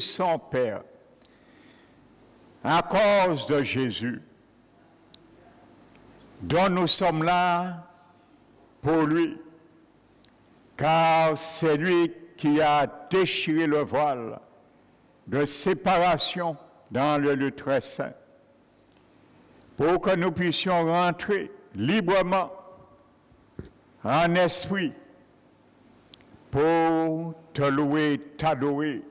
son Père, à cause de Jésus, dont nous sommes là pour lui, car c'est lui qui a déchiré le voile de séparation dans le lieu très saint, pour que nous puissions rentrer librement en esprit pour te louer, t'adorer,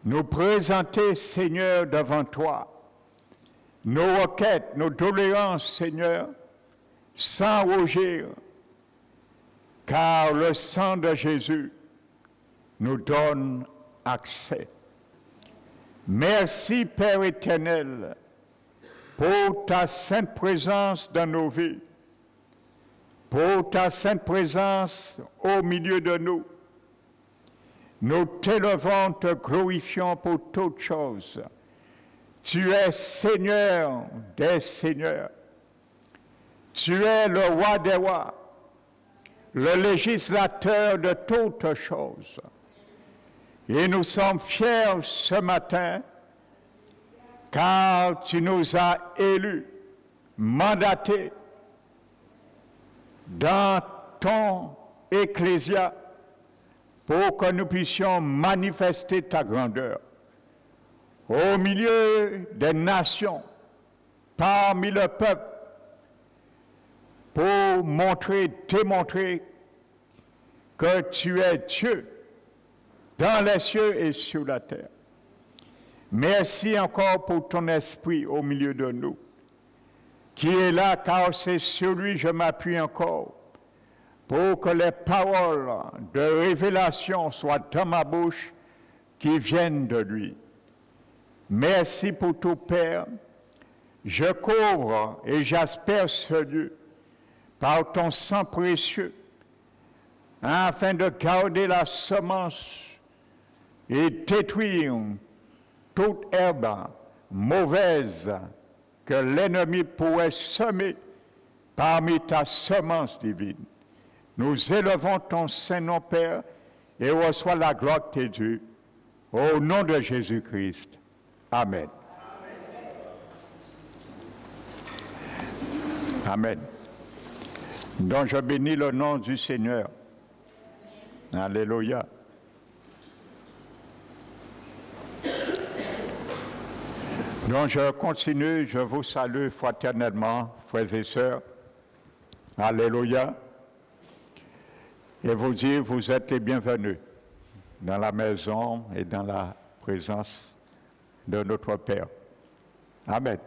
nous présenter, Seigneur, devant toi, nos requêtes, nos doléances, Seigneur, sans rougir, car le sang de Jésus nous donne accès. Merci, Père éternel, pour ta sainte présence dans nos vies, pour ta sainte présence au milieu de nous. Nous t'élevons, te glorifions pour toutes choses. Tu es Seigneur des Seigneurs. Tu es le roi des rois, le législateur de toutes choses. Et nous sommes fiers ce matin, car tu nous as élus, mandatés dans ton ecclésia pour que nous puissions manifester ta grandeur au milieu des nations, parmi le peuple, pour démontrer que tu es Dieu dans les cieux et sur la terre. Merci encore pour ton esprit au milieu de nous, qui est là, car c'est sur lui que je m'appuie encore, pour que les paroles de révélation soient dans ma bouche, qui viennent de lui. Merci pour tout, Père. Je couvre et j'asperge ce lieu par ton sang précieux, afin de garder la semence et détruire toute herbe mauvaise que l'ennemi pourrait semer parmi ta semence divine. Nous élevons ton Saint-Nom, Père, et reçois la gloire de tes dieux, au nom de Jésus-Christ. Amen. Amen. Donc je bénis le nom du Seigneur. Alléluia. Donc je continue, je vous salue fraternellement, frères et sœurs. Alléluia. Et vous dire, vous êtes les bienvenus dans la maison et dans la présence de notre Père. Amen.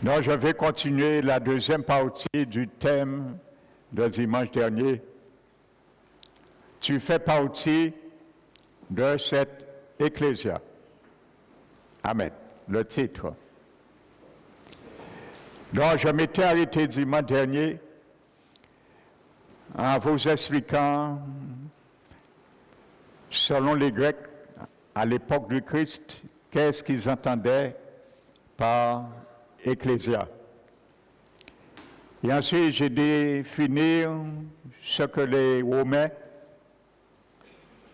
Donc je vais continuer la deuxième partie du thème de dimanche dernier. Tu fais partie de cette ecclésia. Amen. Le titre. Donc, je m'étais arrêté dimanche dernier en vous expliquant, selon les Grecs, à l'époque du Christ, qu'est-ce qu'ils entendaient par ecclésia. Et ensuite, j'ai défini ce que les Romains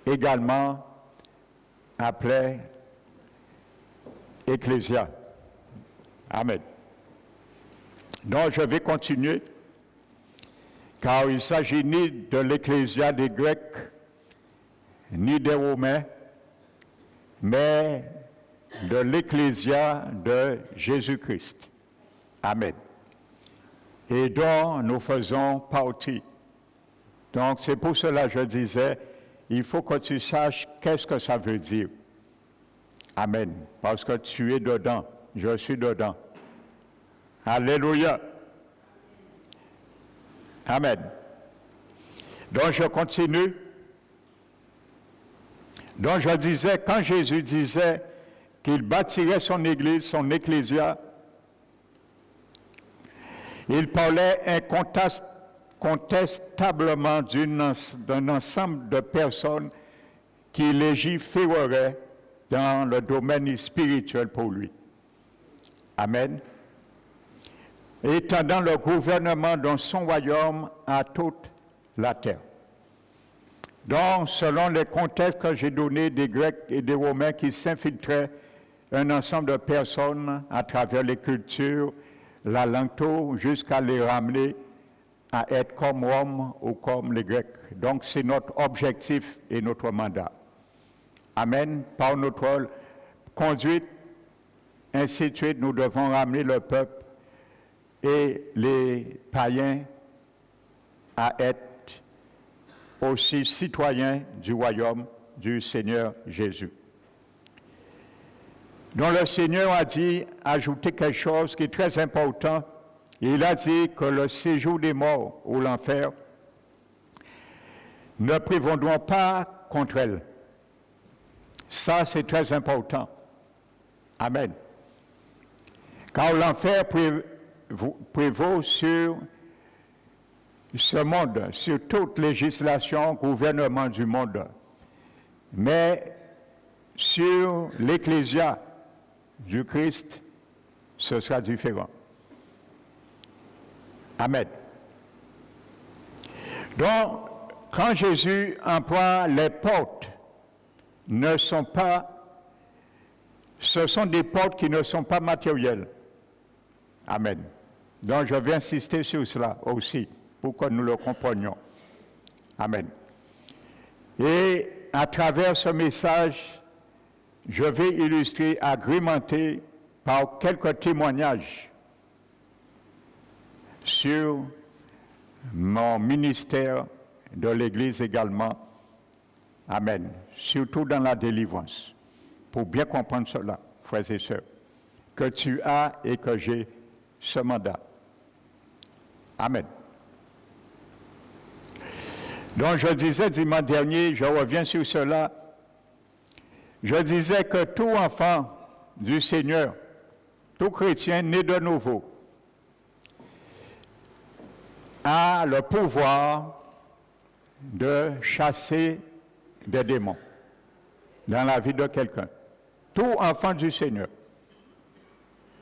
également appelaient ecclésia. Amen. Donc, je vais continuer, car il ne s'agit ni de l'ecclésia des Grecs, ni des Romains, mais de l'ecclésia de Jésus-Christ. Amen. Et dont nous faisons partie. Donc, c'est pour cela que je disais, il faut que tu saches qu'est-ce que ça veut dire. Amen. Parce que tu es dedans. Je suis dedans. Alléluia. Amen. Donc, je continue. Donc, je disais, quand Jésus disait qu'il bâtirait son église, son ecclésia, il parlait incontestablement d'un ensemble de personnes qui légiféreraient dans le domaine spirituel pour lui. Amen. Étendant le gouvernement dans son royaume à toute la terre. Donc, selon les contextes que j'ai donnés des Grecs et des Romains qui s'infiltraient un ensemble de personnes à travers les cultures, la langue, jusqu'à les ramener à être comme Rome ou comme les Grecs. Donc, c'est notre objectif et notre mandat. Amen. Par notre conduite, ainsi de suite, nous devons ramener le peuple et les païens à être aussi citoyens du royaume du Seigneur Jésus. Donc le Seigneur a dit, ajouter quelque chose qui est très important. Il a dit que le séjour des morts ou l'enfer ne prévaudront pas contre elle. Ça, c'est très important. Amen. Car l'enfer prévaut sur ce monde, sur toute législation, gouvernement du monde. Mais sur l'Ecclésia du Christ, ce sera différent. Amen. Donc, quand Jésus emploie les portes, ce sont des portes qui ne sont pas matérielles. Amen. Donc, je vais insister sur cela aussi, pour que nous le comprenions. Amen. Et à travers ce message, je vais illustrer, agrémenter par quelques témoignages sur mon ministère de l'Église également. Amen. Surtout dans la délivrance. Pour bien comprendre cela, frères et sœurs, que tu as et que j'ai ce mandat. Amen. Donc je disais dimanche dernier, je reviens sur cela, je disais que tout enfant du Seigneur, tout chrétien né de nouveau, a le pouvoir de chasser des démons dans la vie de quelqu'un. Tout enfant du Seigneur.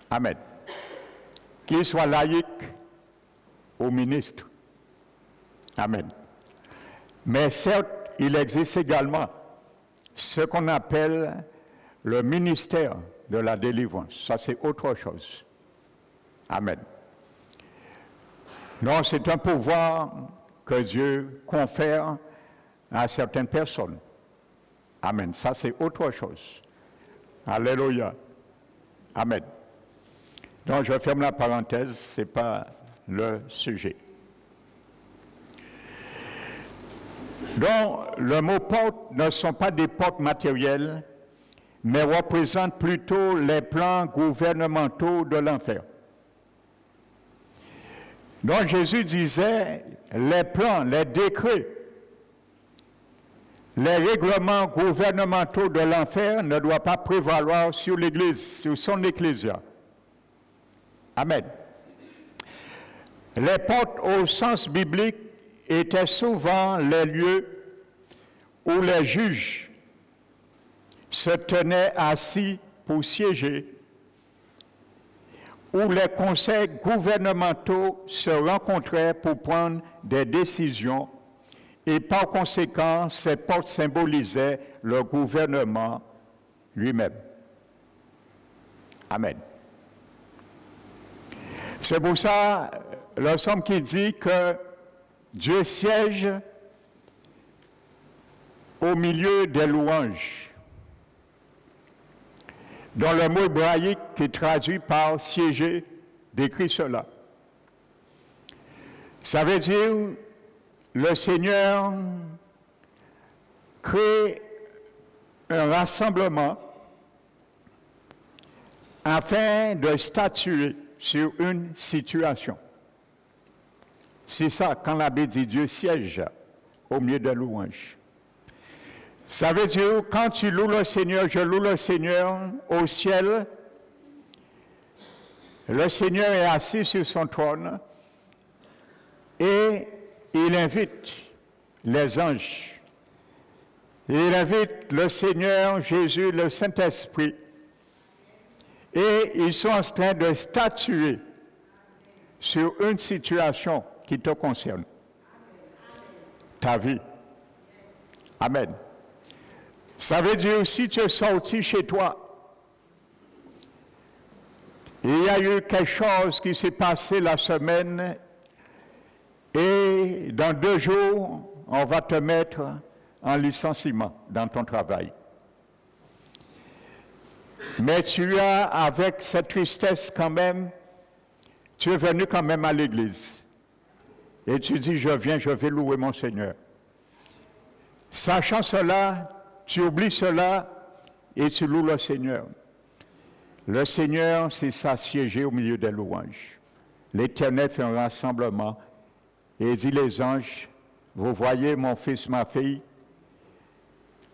Amen. Qu'il soit laïque ou ministre. Amen. Mais certes, il existe également ce qu'on appelle le ministère de la délivrance. Ça, c'est autre chose. Amen. Donc, c'est un pouvoir que Dieu confère à certaines personnes. Amen. Ça, c'est autre chose. Alléluia. Amen. Donc, je ferme la parenthèse, ce n'est pas le sujet. Donc, le mot porte ne sont pas des portes matérielles, mais représentent plutôt les plans gouvernementaux de l'enfer. Donc, Jésus disait, les plans, les décrets, les règlements gouvernementaux de l'enfer ne doivent pas prévaloir sur l'Église, sur son ecclésia. Amen. Les portes au sens biblique étaient souvent les lieux où les juges se tenaient assis pour siéger, où les conseils gouvernementaux se rencontraient pour prendre des décisions, et par conséquent, ces portes symbolisaient le gouvernement lui-même. Amen. C'est pour ça, le psaume qui dit que Dieu siège au milieu des louanges, dont le mot hébraïque qui est traduit par siéger décrit cela. Ça veut dire le Seigneur crée un rassemblement afin de statuer sur une situation. C'est ça, quand la Bible dit Dieu siège au milieu de louanges. Ça veut dire, quand tu loues le Seigneur, je loue le Seigneur au ciel, le Seigneur est assis sur son trône et il invite les anges. Il invite le Seigneur Jésus, le Saint-Esprit, et ils sont en train de statuer sur une situation qui te concerne. Ta vie. Amen. Ça veut dire si tu es sorti chez toi, il y a eu quelque chose qui s'est passé la semaine et dans 2 jours, on va te mettre en licenciement dans ton travail. Mais tu as, avec cette tristesse quand même, tu es venu quand même à l'église. Et tu dis, je vais louer mon Seigneur. Sachant cela, tu oublies cela et tu loues le Seigneur. Le Seigneur, c'est s'assiéger au milieu des louanges. L'Éternel fait un rassemblement et dit les anges, vous voyez mon fils, ma fille,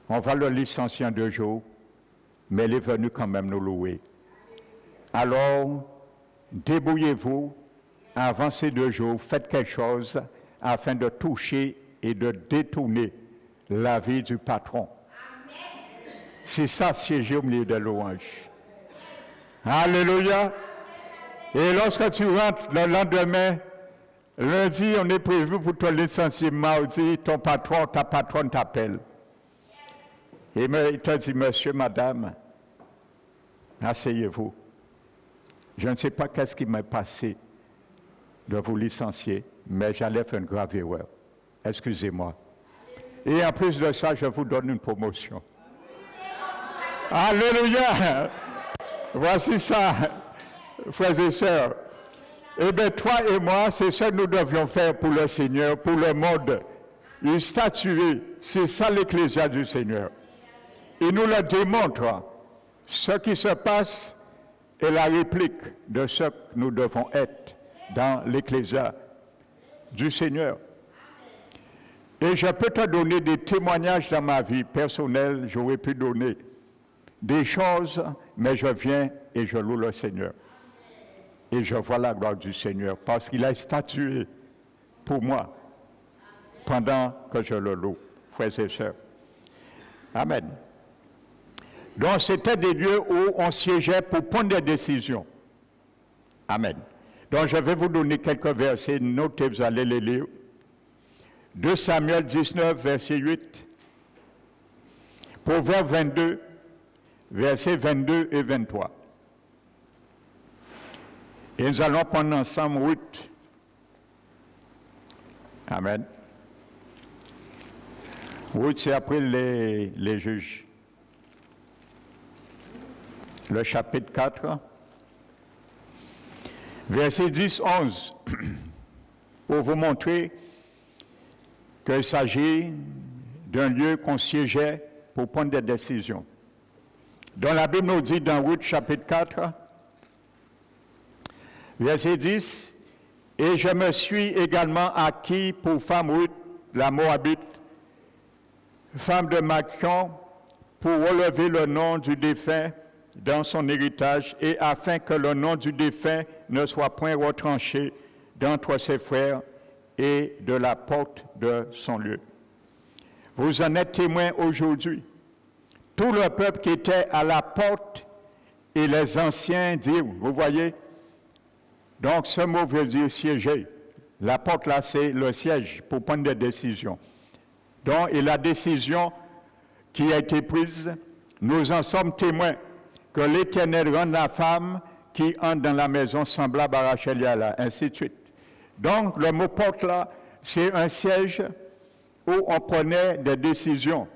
on va le licencier en 2 jours, mais il est venu quand même nous louer. Alors, débrouillez-vous, avant ces 2 jours, faites quelque chose afin de toucher et de détourner la vie du patron. C'est ça, siéger au milieu des louanges. Alléluia. Et lorsque tu rentres le lendemain, lundi, on est prévu pour te licencier. Mardi, ton patron, ta patronne t'appelle. Et il te dit, monsieur, madame, asseyez-vous. Je ne sais pas qu'est-ce qui m'est passé de vous licencier, mais j'allais faire une grave erreur. Excusez-moi. Et en plus de ça, je vous donne une promotion. Alléluia. Voici ça, frères et sœurs. Eh bien, toi et moi, c'est ce que nous devions faire pour le Seigneur, pour le monde. Il statuer, c'est ça l'ecclésia du Seigneur. Il nous le démontre. Ce qui se passe est la réplique de ce que nous devons être dans l'ecclésia du Seigneur. Et je peux te donner des témoignages dans ma vie personnelle, j'aurais pu donner des choses, mais je viens et je loue le Seigneur. Et je vois la gloire du Seigneur parce qu'il a statué pour moi pendant que je le loue, frères et sœurs. Amen. Donc c'était des lieux où on siégeait pour prendre des décisions. Amen. Donc je vais vous donner quelques versets, notez, vous allez les lire. 2 Samuel 19, verset 8. Proverbe 22, versets 22 et 23. Et nous allons prendre ensemble Ruth. Amen. Ruth, c'est après les juges. Le chapitre 4, verset 10-11, pour vous montrer qu'il s'agit d'un lieu qu'on siégeait pour prendre des décisions. Donc la Bible nous dit dans Ruth chapitre 4, verset 10, « Et je me suis également acquis pour femme Ruth, la Moabite, femme de Machion, pour relever le nom du défunt dans son héritage et afin que le nom du défunt ne soit point retranché d'entre ses frères et de la porte de son lieu. » Vous en êtes témoins aujourd'hui. Tout le peuple qui était à la porte et les anciens dirent, vous voyez, donc ce mot veut dire siéger. La porte là, c'est le siège pour prendre des décisions. Donc, et la décision qui a été prise, nous en sommes témoins que l'Éternel rende la femme qui entre dans la maison semblable à Rachel et à Léa, ainsi de suite. Donc, le mot porte là, c'est un siège où on prenait des décisions.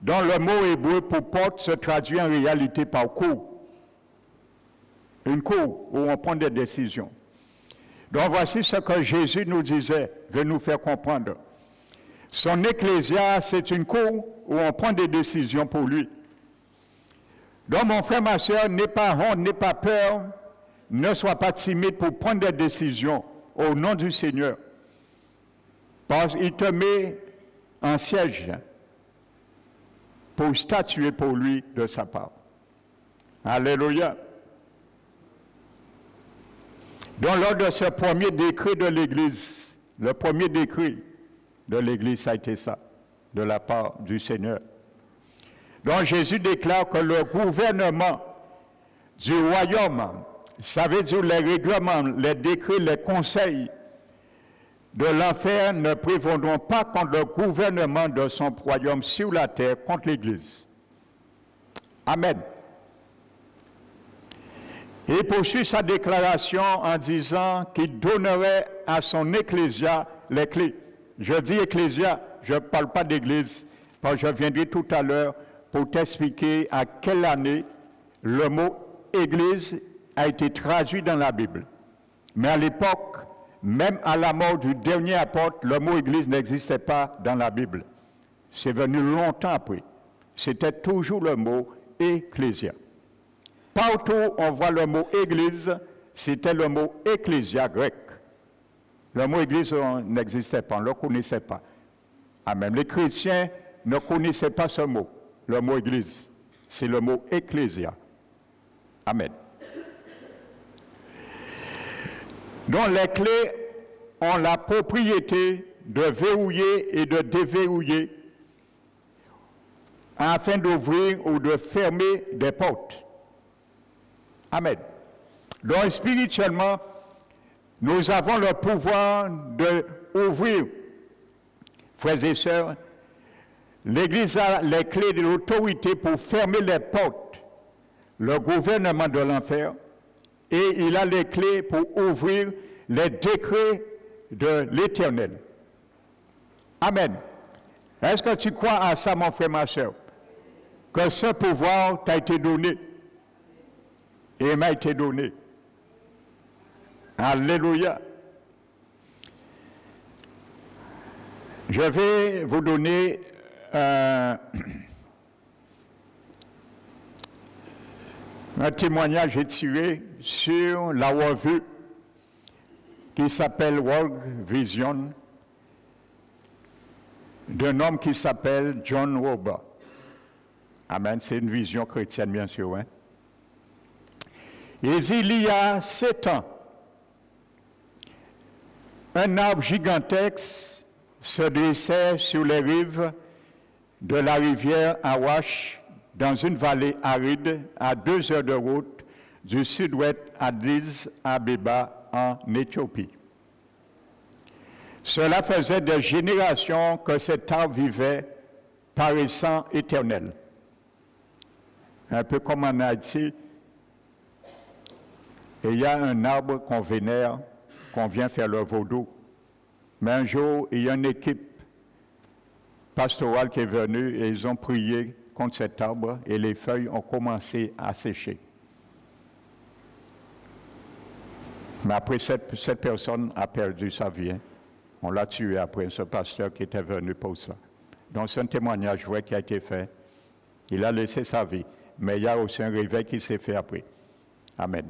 Donc, le mot hébreu pour porte se traduit en réalité par cour. Une cour où on prend des décisions. Donc, voici ce que Jésus nous disait, veut nous faire comprendre. Son ecclésia, c'est une cour où on prend des décisions pour lui. Donc, mon frère, ma soeur, n'aie pas honte, n'aie pas peur, ne sois pas timide pour prendre des décisions au nom du Seigneur. Parce qu'il te met en siège pour statuer pour lui de sa part. Alléluia. Donc, lors de ce premier décret de l'Église, le premier décret de l'Église, ça a été ça, de la part du Seigneur. Donc Jésus déclare que le gouvernement du royaume, ça veut dire les règlements, les décrets, les conseils de l'enfer ne prévaudront pas contre le gouvernement de son royaume sur la terre, contre l'Église. Amen. Et il poursuit sa déclaration en disant qu'il donnerait à son ecclésia les clés. Je dis ecclésia, je ne parle pas d'église, parce que je viendrai tout à l'heure pour t'expliquer à quelle année le mot église a été traduit dans la Bible. Mais à l'époque, même à la mort du dernier apôtre, le mot église n'existait pas dans la Bible. C'est venu longtemps après. C'était toujours le mot ecclésia. Partout où on voit le mot église, c'était le mot ecclésia grec. Le mot église n'existait pas, on ne le connaissait pas. Ah, même les chrétiens ne connaissaient pas ce mot, le mot église. C'est le mot ecclésia. Amen. Donc les clés ont la propriété de verrouiller et de déverrouiller afin d'ouvrir ou de fermer des portes. Amen. Donc spirituellement, nous avons le pouvoir d'ouvrir, frères et sœurs, l'Église a les clés de l'autorité pour fermer les portes, le gouvernement de l'enfer, et il a les clés pour ouvrir les décrets de l'Éternel. Amen. Est-ce que tu crois à ça, mon frère, ma soeur? Que ce pouvoir t'a été donné et m'a été donné. Alléluia. Je vais vous donner un témoignage tiré sur la revue qui s'appelle World Vision d'un homme qui s'appelle John Wobber. Amen, c'est une vision chrétienne bien sûr. Hein? Il y a 7 ans, un arbre gigantesque se dressait sur les rives de la rivière Awash dans une vallée aride à 2 heures de route du sud-ouest d'Addis Abeba en Éthiopie. Cela faisait des générations que cet arbre vivait paraissant éternel. Un peu comme en Haïti, il y a un arbre qu'on vénère, qu'on vient faire le vaudou. Mais un jour, il y a une équipe pastorale qui est venue et ils ont prié contre cet arbre et les feuilles ont commencé à sécher. Mais après, cette personne a perdu sa vie. Hein. On l'a tué après, ce pasteur qui était venu pour ça. Donc c'est un témoignage vrai qui a été fait. Il a laissé sa vie. Mais il y a aussi un réveil qui s'est fait après. Amen.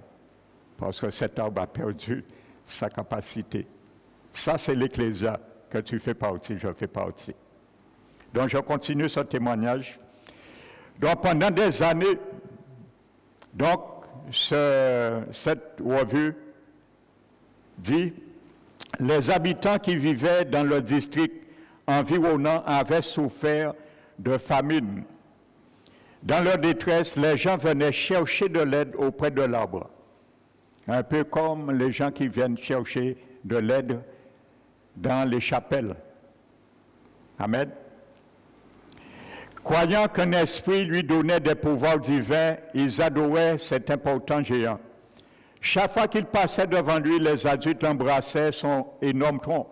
Parce que cet arbre a perdu sa capacité. Ça, c'est l'Ecclésia que tu fais partie, je fais partie. Donc, je continue ce témoignage. Donc, pendant des années, donc, cette revue dit, les habitants qui vivaient dans le district environnant avaient souffert de famine. Dans leur détresse, les gens venaient chercher de l'aide auprès de l'arbre. Un peu comme les gens qui viennent chercher de l'aide dans les chapelles. Amen. Croyant qu'un esprit lui donnait des pouvoirs divins, ils adoraient cet important géant. Chaque fois qu'il passait devant lui, les adultes l'embrassaient son énorme tronc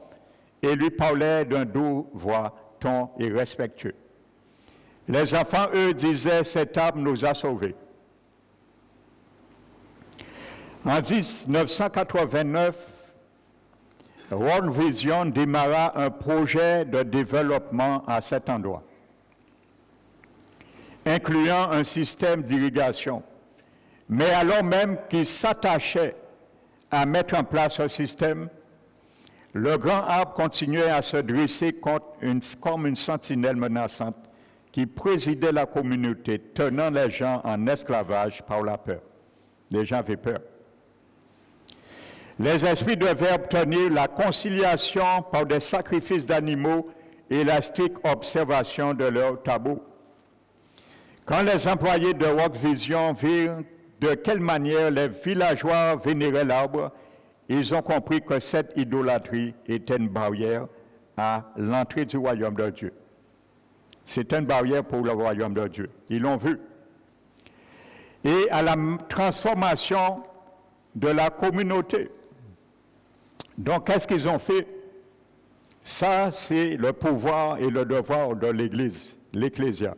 et lui parlaient d'un doux voix, ton et respectueux. Les enfants, eux, disaient, cet arbre nous a sauvés. En 1989, World Vision démarra un projet de développement à cet endroit, incluant un système d'irrigation. Mais alors même qu'il s'attachait à mettre en place un système, le grand arbre continuait à se dresser comme une sentinelle menaçante qui présidait la communauté, tenant les gens en esclavage par la peur. Les gens avaient peur. Les esprits devaient obtenir la conciliation par des sacrifices d'animaux et la stricte observation de leurs tabous. Quand les employés de World Vision virent de quelle manière les villageois vénéraient l'arbre, ils ont compris que cette idolâtrie était une barrière à l'entrée du royaume de Dieu. C'est une barrière pour le royaume de Dieu. Ils l'ont vu. Et à la transformation de la communauté. Donc, qu'est-ce qu'ils ont fait? Ça, c'est le pouvoir et le devoir de l'Église, l'Ecclésia.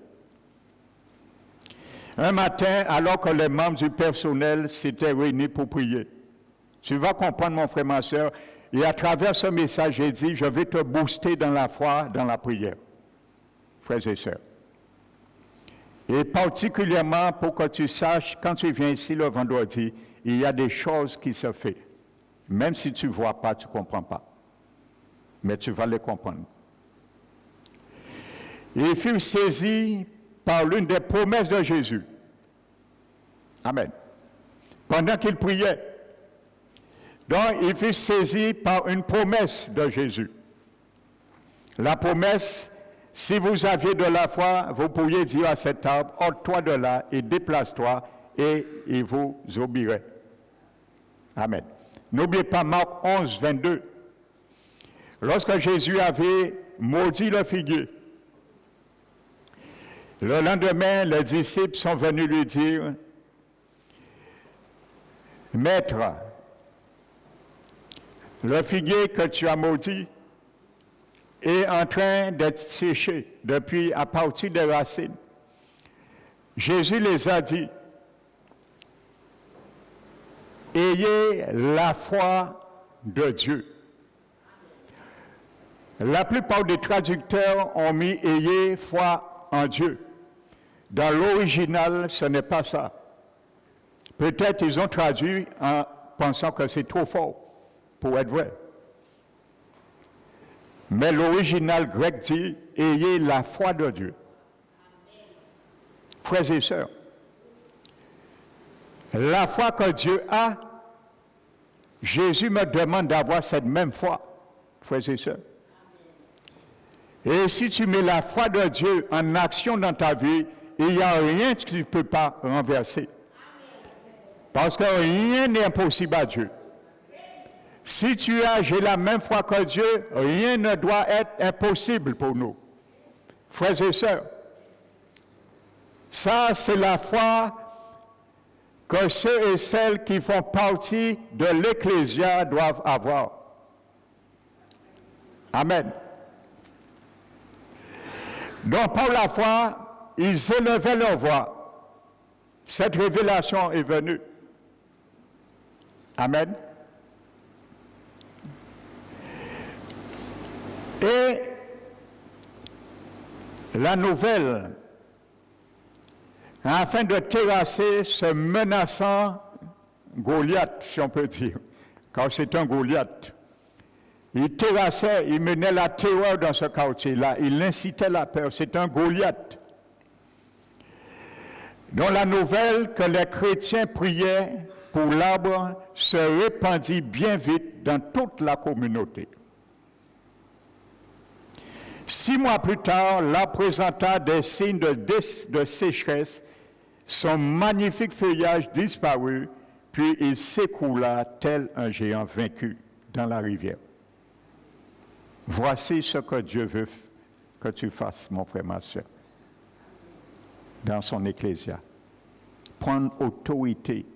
Un matin, alors que les membres du personnel s'étaient réunis pour prier, tu vas comprendre, mon frère, ma soeur, et à travers ce message, j'ai dit, je vais te booster dans la foi, dans la prière, frères et sœurs. Et particulièrement pour que tu saches, quand tu viens ici le vendredi, il y a des choses qui se font. Même si tu ne vois pas, tu ne comprends pas. Mais tu vas les comprendre. Il fut saisi par l'une des promesses de Jésus. Amen. Pendant qu'il priait. Donc, il fut saisi par une promesse de Jésus. La promesse, si vous aviez de la foi, vous pourriez dire à cet arbre, ôte-toi de là et déplace-toi, et il vous obéirait. Amen. N'oubliez pas Marc 11, 22. Lorsque Jésus avait maudit le figuier, le lendemain, les disciples sont venus lui dire, « Maître, le figuier que tu as maudit est en train d'être séché depuis à partir des racines. » Jésus les a dit, « Ayez la foi de Dieu. » La plupart des traducteurs ont mis « Ayez foi en Dieu ». Dans l'original, ce n'est pas ça. Peut-être ils ont traduit en pensant que c'est trop fort pour être vrai. Mais l'original grec dit « Ayez la foi de Dieu ». Frères et sœurs, la foi que Dieu a, Jésus me demande d'avoir cette même foi, frères et sœurs. Et si tu mets la foi de Dieu en action dans ta vie, il n'y a rien que tu ne peux pas renverser. Parce que rien n'est impossible à Dieu. Si tu as, j'ai la même foi que Dieu, rien ne doit être impossible pour nous. Frères et sœurs, ça c'est la foi que ceux et celles qui font partie de l'Ecclésia doivent avoir. Amen. Donc par la foi, ils élevaient leur voix. Cette révélation est venue. Amen. Et la nouvelle, afin de terrasser ce menaçant Goliath, si on peut dire, car c'est un Goliath. Il terrassait, il menait la terreur dans ce quartier-là, il incitait la peur, c'est un Goliath. Dont la nouvelle que les chrétiens priaient pour l'arbre se répandit bien vite dans toute la communauté. 6 mois plus tard, l'arbre présenta des signes de sécheresse, son magnifique feuillage disparut, puis il s'écoula tel un géant vaincu dans la rivière. Voici ce que Dieu veut que tu fasses, mon frère, ma soeur, dans son ecclésia. Prendre autorité.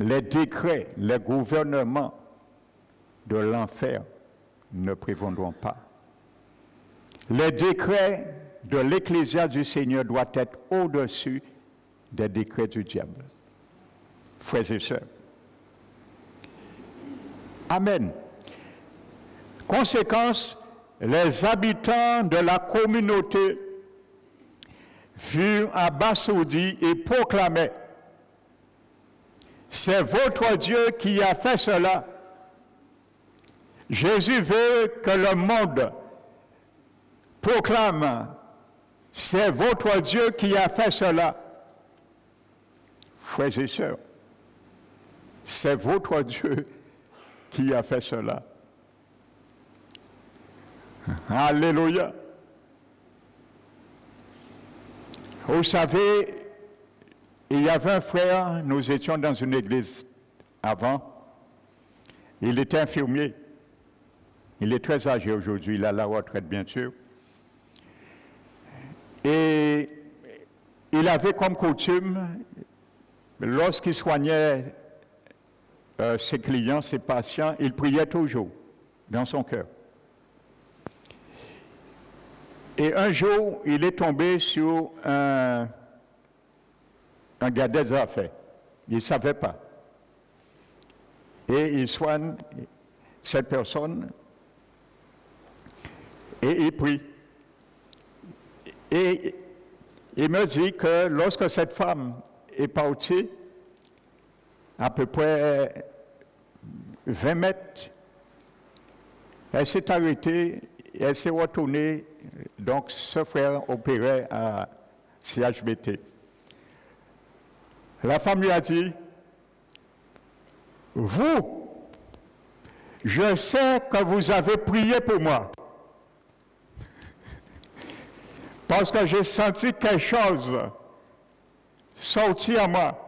Les décrets, les gouvernements de l'enfer ne prévaudront pas. Les décrets de l'Ecclésia du Seigneur doivent être au-dessus des décrets du diable. Frères et sœurs. Amen. Conséquence, les habitants de la communauté furent abasourdis et proclamaient « C'est votre Dieu qui a fait cela. » Jésus veut que le monde proclame « C'est votre Dieu qui a fait cela. » Frères et sœurs, c'est votre Dieu qui a fait cela. Alléluia. Vous savez, il y avait un frère, nous étions dans une église avant, Il était infirmier. Il est très âgé aujourd'hui, il a la retraite bien sûr. Et il avait comme coutume, lorsqu'il soignait ses clients, ses patients, il priait toujours dans son cœur. Et un jour, il est tombé sur un gars des affaires. Il ne savait pas. Et il soigne cette personne et il prie. Et il me dit que lorsque cette femme est partie, à peu près 20 mètres, elle s'est arrêtée, elle s'est retournée. Donc, ce frère opérait à CHBT. La femme lui a dit, vous, je sais que vous avez prié pour moi. Parce que j'ai senti quelque chose sortir à moi.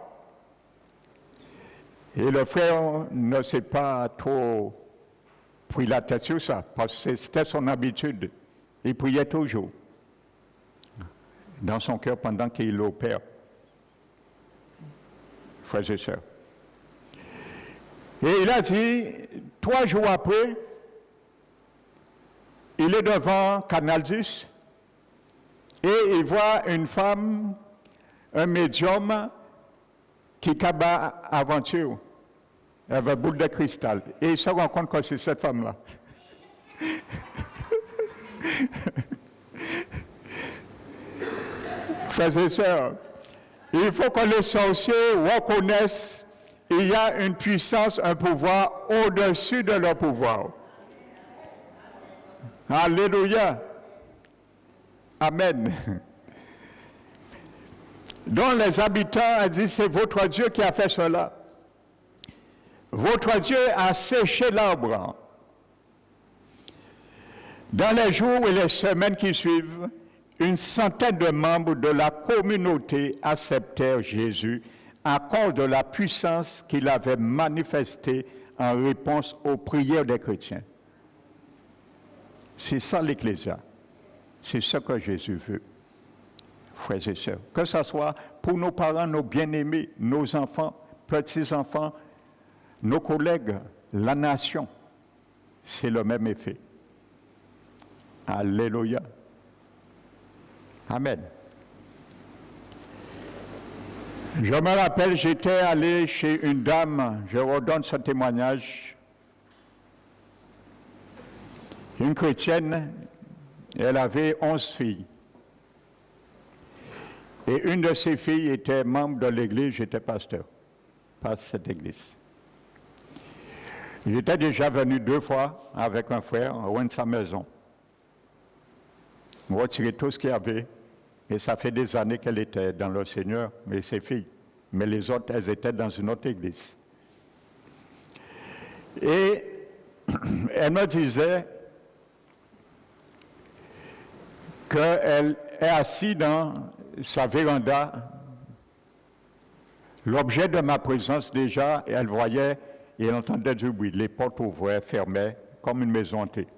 Et le frère ne s'est pas trop pris la tête sur ça, parce que c'était son habitude. Il priait toujours dans son cœur pendant qu'il opère. Frères et sœurs. Et il a dit, 3 jours après, il est devant Canal 10 et il voit une femme, un médium, qui cabat aventure avec boule de cristal. Et il se rend compte que c'est cette femme-là. Frères et sœurs, il faut que les sorciers reconnaissent qu'il y a une puissance, un pouvoir au-dessus de leur pouvoir. Alléluia. Amen. Donc les habitants disent, c'est votre Dieu qui a fait cela. Votre Dieu a séché l'arbre. Dans les jours et les semaines qui suivent, une centaine de membres de la communauté acceptèrent Jésus à cause de la puissance qu'il avait manifestée en réponse aux prières des chrétiens. C'est ça l'Ecclésia. C'est ce que Jésus veut, frères et sœurs. Que ce soit pour nos parents, nos bien-aimés, nos enfants, petits-enfants, nos collègues, la nation, c'est le même effet. Alléluia. Amen. Je me rappelle, j'étais allé chez une dame, je redonne ce témoignage, une chrétienne, elle avait 11 filles. Et une de ses filles était membre de l'église, j'étais pasteur, pas cette église. J'étais déjà venu 2 fois avec un frère, loin de sa maison. On retirait tout ce qu'il y avait. Et ça fait des années qu'elle était dans le Seigneur, mais ses filles. Mais les autres, elles étaient dans une autre église. Et elle me disait qu'elle est assise dans sa véranda. L'objet de ma présence déjà, elle voyait et elle entendait du bruit. Les portes ouvraient, fermaient, comme une maison hantée.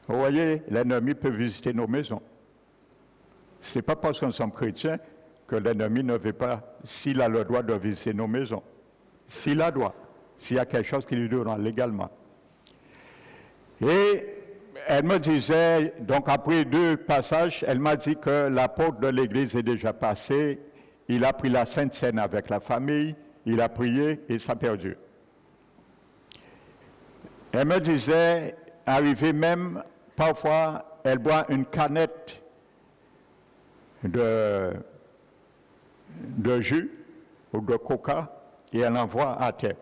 Vous voyez, l'ennemi peut visiter nos maisons. Ce n'est pas parce que nous sommes chrétiens que l'ennemi ne veut pas, s'il a le droit de visiter nos maisons. S'il a le droit, s'il y a quelque chose qui lui donne légalement. Et elle me disait, donc après 2 passages, elle m'a dit que la porte de l'église est déjà passée, il a pris la Sainte Seine avec la famille, il a prié et ça a perdu. Elle me disait, arrivé même, parfois, elle boit une canette de jus ou de coca et elle l'envoie à terre.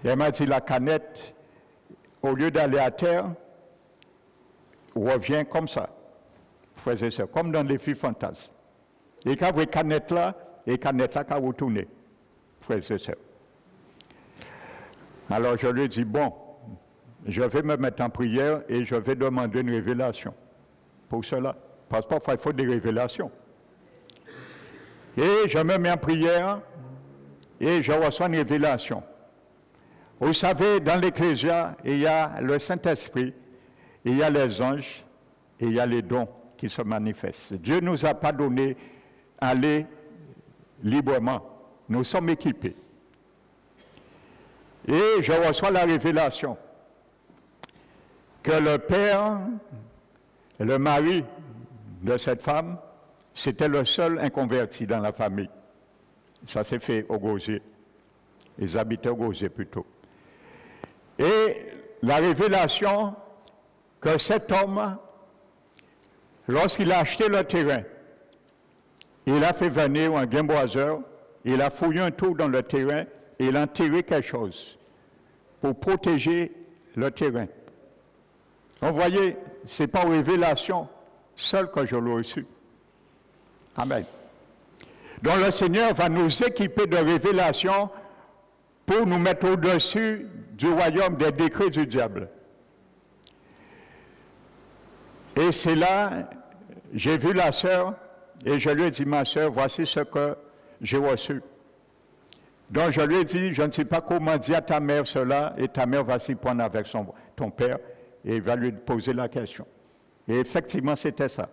Et elle m'a dit la canette, au lieu d'aller à terre, revient comme ça, frères et sœurs, comme dans les films fantasmes. Et quand vous canette là, quand vous tournez, frères et sœurs. Alors je lui dis, bon, je vais me mettre en prière et je vais demander une révélation pour cela. Parce que parfois, il faut des révélations. Et je me mets en prière et je reçois une révélation. Vous savez, dans l'Ecclésia, il y a le Saint-Esprit, il y a les anges et il y a les dons qui se manifestent. Dieu ne nous a pas donné aller librement. Nous sommes équipés. Et je reçois la révélation que le père, le mari de cette femme, c'était le seul inconverti dans la famille. Ça s'est fait au Gosier. Ils habitaient au Gosier plutôt. Et la révélation que cet homme, lorsqu'il a acheté le terrain, il a fait venir un gameboiseur, il a fouillé un trou dans le terrain et il a enterré quelque chose pour protéger le terrain. Vous voyez, ce n'est pas une révélation seule que je l'ai reçue. Amen. Donc le Seigneur va nous équiper de révélations pour nous mettre au-dessus du royaume des décrets du diable. Et c'est là, j'ai vu la sœur et je lui ai dit, ma sœur, voici ce que j'ai reçu. Donc je lui ai dit, je ne sais pas comment dire à ta mère cela, et ta mère va s'y prendre avec ton père et il va lui poser la question. Et effectivement, c'était ça.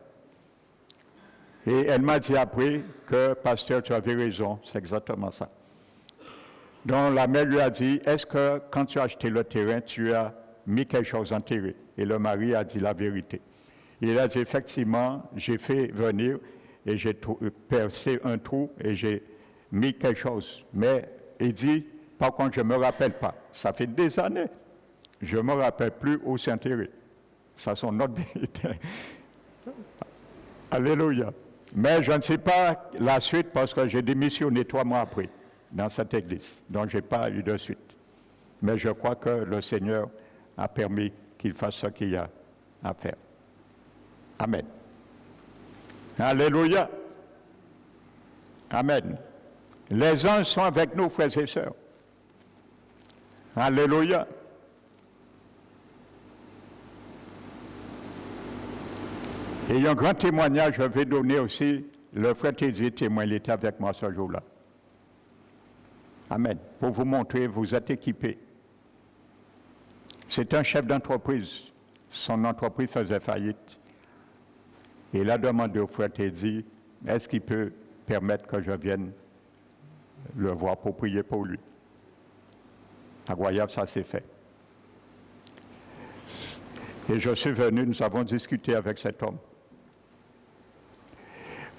Et elle m'a dit après que, pasteur, tu avais raison, c'est exactement ça. Donc la mère lui a dit, est-ce que quand tu as acheté le terrain, tu as mis quelque chose en terre? Et le mari a dit la vérité. Il a dit, effectivement, j'ai fait venir et j'ai percé un trou et j'ai mis quelque chose. Mais il dit, par contre, je ne me rappelle pas. Ça fait des années. Je ne me rappelle plus où c'est enterré. Ça, c'est notre vérité. Alléluia. Mais je ne sais pas la suite parce que j'ai démissionné 3 mois après dans cette église. Donc, je n'ai pas eu de suite. Mais je crois que le Seigneur a permis qu'il fasse ce qu'il y a à faire. Amen. Alléluia. Amen. Les anges sont avec nous, frères et sœurs. Alléluia. Et il y a un grand témoignage, je vais donner aussi. Le frère Tézier témoin, il était avec moi ce jour-là. Amen. Pour vous montrer, vous êtes équipés. C'est un chef d'entreprise. Son entreprise faisait faillite. Et il a demandé au frère Tézier, est-ce qu'il peut permettre que je vienne le voir pour prier pour lui? Incroyable, ça s'est fait. Et je suis venu, nous avons discuté avec cet homme.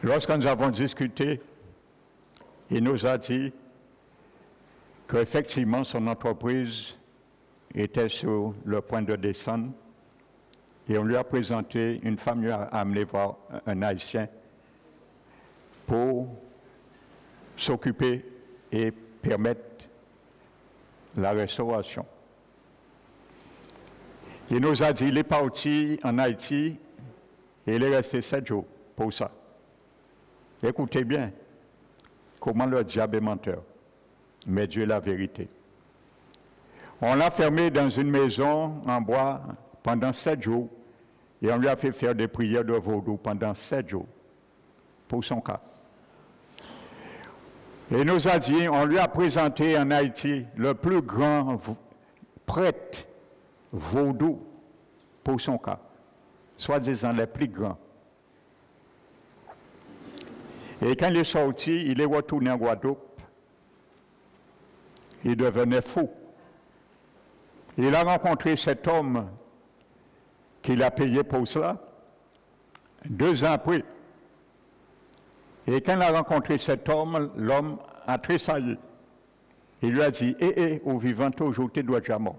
Lorsque nous avons discuté, il nous a dit qu'effectivement son entreprise était sur le point de descendre et on lui a présenté, une femme lui a amené voir un Haïtien pour s'occuper et permettre la restauration. Il nous a dit, il est parti en Haïti et il est resté 7 jours pour ça. Écoutez bien comment le diable est menteur, mais Dieu est la vérité. On l'a fermé dans une maison en bois pendant 7 jours et on lui a fait faire des prières de vaudou pendant 7 jours pour son cas. Et il nous a dit, on lui a présenté en Haïti le plus grand prêtre vaudou pour son cas, soi-disant les plus grands. Et quand il est sorti, il est retourné en Guadeloupe. Il devenait fou. Il a rencontré cet homme qu'il a payé pour cela 2 ans après. Et quand il a rencontré cet homme, l'homme a tressailli. Il lui a dit, au vivant toujours, tu dois être mort.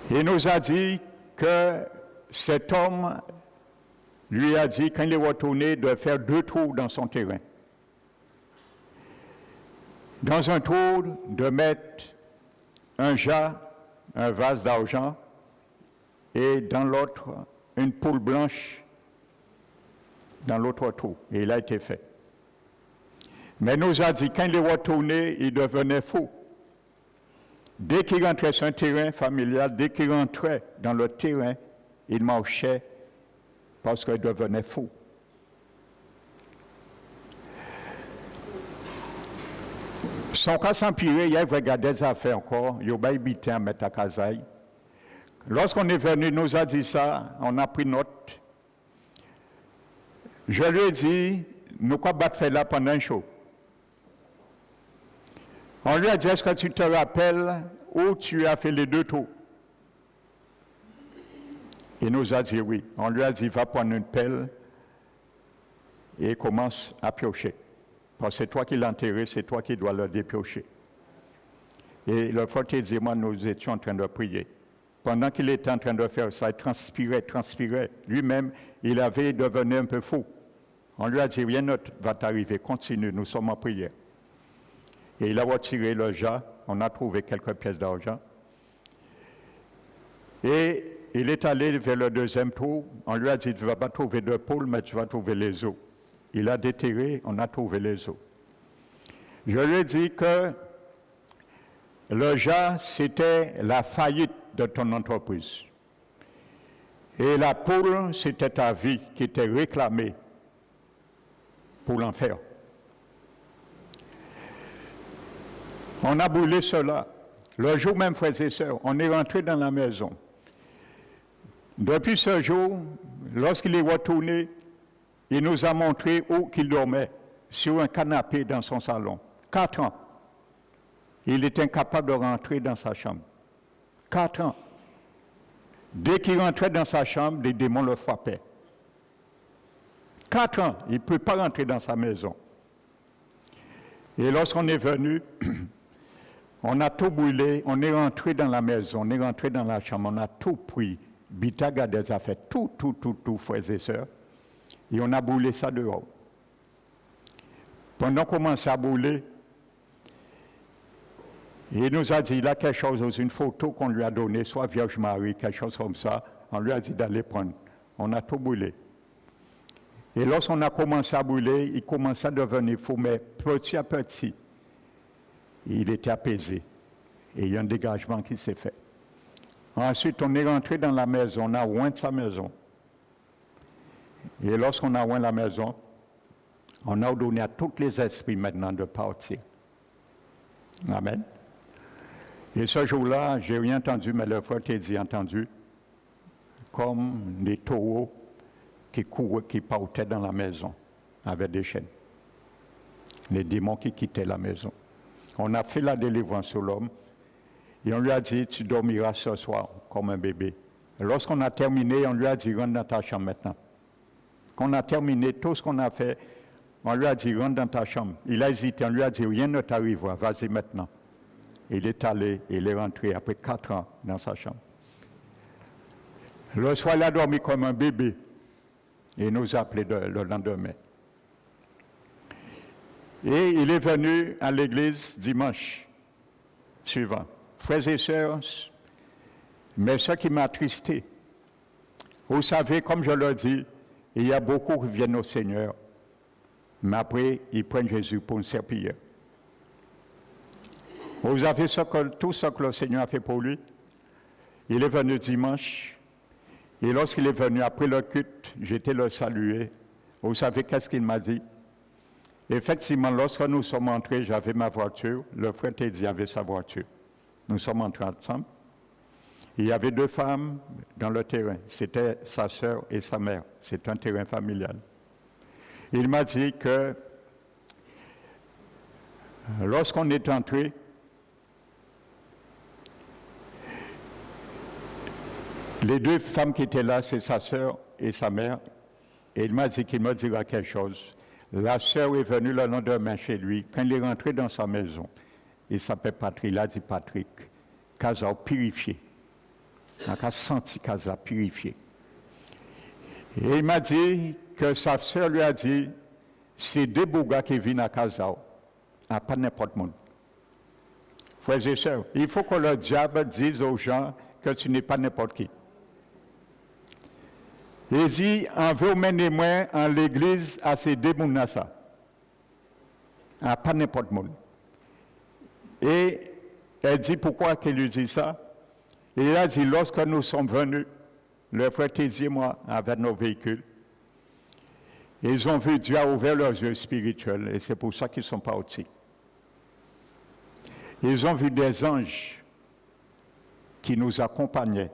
Il nous a dit que cet homme lui a dit, quand il est retourné, de faire 2 trous dans son terrain. Dans un trou, de mettre un jas, un vase d'argent, et dans l'autre, une poule blanche dans l'autre trou. Et il a été fait. Mais il nous a dit, quand il est retourné, il devenait fou. Dès qu'il rentrait sur un terrain familial, dès qu'il rentrait dans le terrain, il marchait parce qu'il devenait fou. Son cas s'empirer, il y a regardé des affaires encore, il y a habité à mettre à Kazaï. Lorsqu'on est venu, nous a dit ça, on a pris note. Je lui ai dit, nous quoi battre faire là pendant un show. On lui a dit, est-ce que tu te rappelles où tu as fait les 2 tours? Il nous a dit oui. On lui a dit, va prendre une pelle et commence à piocher. Parce que c'est toi qui l'as enterré, c'est toi qui dois le dépiocher. Et le frère dit, moi, nous étions en train de prier. Pendant qu'il était en train de faire ça, il transpirait. Lui-même, il avait devenu un peu fou. On lui a dit, rien d'autre va t'arriver, continue, nous sommes en prière. Et il a retiré le jas, on a trouvé quelques pièces d'argent. Et il est allé vers le 2e trou, on lui a dit, tu ne vas pas trouver de poules, mais tu vas trouver les os. Il a déterré, on a trouvé les os. Je lui ai dit que le jas, c'était la faillite de ton entreprise. Et la poule, c'était ta vie qui était réclamée pour l'enfer. On a brûlé cela. Le jour même, frères et sœurs, on est rentré dans la maison. Depuis ce jour, lorsqu'il est retourné, il nous a montré où il dormait, sur un canapé dans son salon. 4 ans. Il est incapable de rentrer dans sa chambre. 4 ans. Dès qu'il rentrait dans sa chambre, les démons le frappaient. 4 ans, il ne peut pas rentrer dans sa maison. Et lorsqu'on est venu, on a tout brûlé, on est rentré dans la maison, on est rentré dans la chambre, on a tout pris. Bitaga des affaires, tout, frères et sœurs. Et on a brûlé ça dehors. Pendant qu'on commençait à brûler, il nous a dit, il a quelque chose, une photo qu'on lui a donnée, soit Vierge Marie, quelque chose comme ça. On lui a dit d'aller prendre. On a tout brûlé. Et lorsqu'on a commencé à brûler, il commençait à devenir fou, mais petit à petit, il était apaisé. Et il y a un dégagement qui s'est fait. Ensuite, on est rentré dans la maison, on a oint sa maison. Et lorsqu'on a oint la maison, on a ordonné à tous les esprits maintenant de partir. Amen. Et ce jour-là, j'ai rien entendu, mais le frère Teddy a entendu, comme des taureaux qui couraient, qui partaient dans la maison avec des chaînes. Les démons qui quittaient la maison. On a fait la délivrance sur l'homme et on lui a dit, tu dormiras ce soir comme un bébé. Lorsqu'on a terminé, on lui a dit, rentre dans ta chambre maintenant. Quand on a terminé tout ce qu'on a fait, on lui a dit, rentre dans ta chambre. Il a hésité, on lui a dit, rien ne t'arrivera, vas-y maintenant. Il est allé, il est rentré après 4 ans dans sa chambre. Le soir, il a dormi comme un bébé. Et il nous a appelé le lendemain. Et il est venu à l'église dimanche suivant. Frères et sœurs, mais ce qui m'a attristé, vous savez, comme je le dis, il y a beaucoup qui viennent au Seigneur, mais après, ils prennent Jésus pour une serpillière. Vous avez tout ce que le Seigneur a fait pour lui. Il est venu dimanche, et lorsqu'il est venu après le culte, j'étais le saluer. Vous savez qu'est-ce qu'il m'a dit? Effectivement, lorsque nous sommes entrés, j'avais ma voiture, le frère Teddy avait sa voiture. Nous sommes entrés ensemble. Il y avait 2 femmes dans le terrain. C'était sa sœur et sa mère. C'est un terrain familial. Il m'a dit que lorsqu'on est entré, les 2 femmes qui étaient là, c'est sa sœur et sa mère. Et il m'a dit qu'il me dira quelque chose. La sœur est venue le lendemain chez lui. Quand il est rentré dans sa maison, il s'appelle Patrick. Il a dit, Patrick, Casa purifié. Il a senti Casa purifié. Et il m'a dit que sa sœur lui a dit, c'est 2 bougas qui viennent à Casa, à pas n'importe monde. Frères et sœurs, il faut que le diable dise aux gens que tu n'es pas n'importe qui. Il dit, on veut mener moi en l'église à ces 2 mounassa. À pas n'importe monde. Et elle dit pourquoi qu'elle lui dit ça. Et il a dit, lorsque nous sommes venus, le frère Teddy et moi, avec nos véhicules, ils ont vu Dieu a ouvert leurs yeux spirituels et c'est pour ça qu'ils sont partis. Ils ont vu des anges qui nous accompagnaient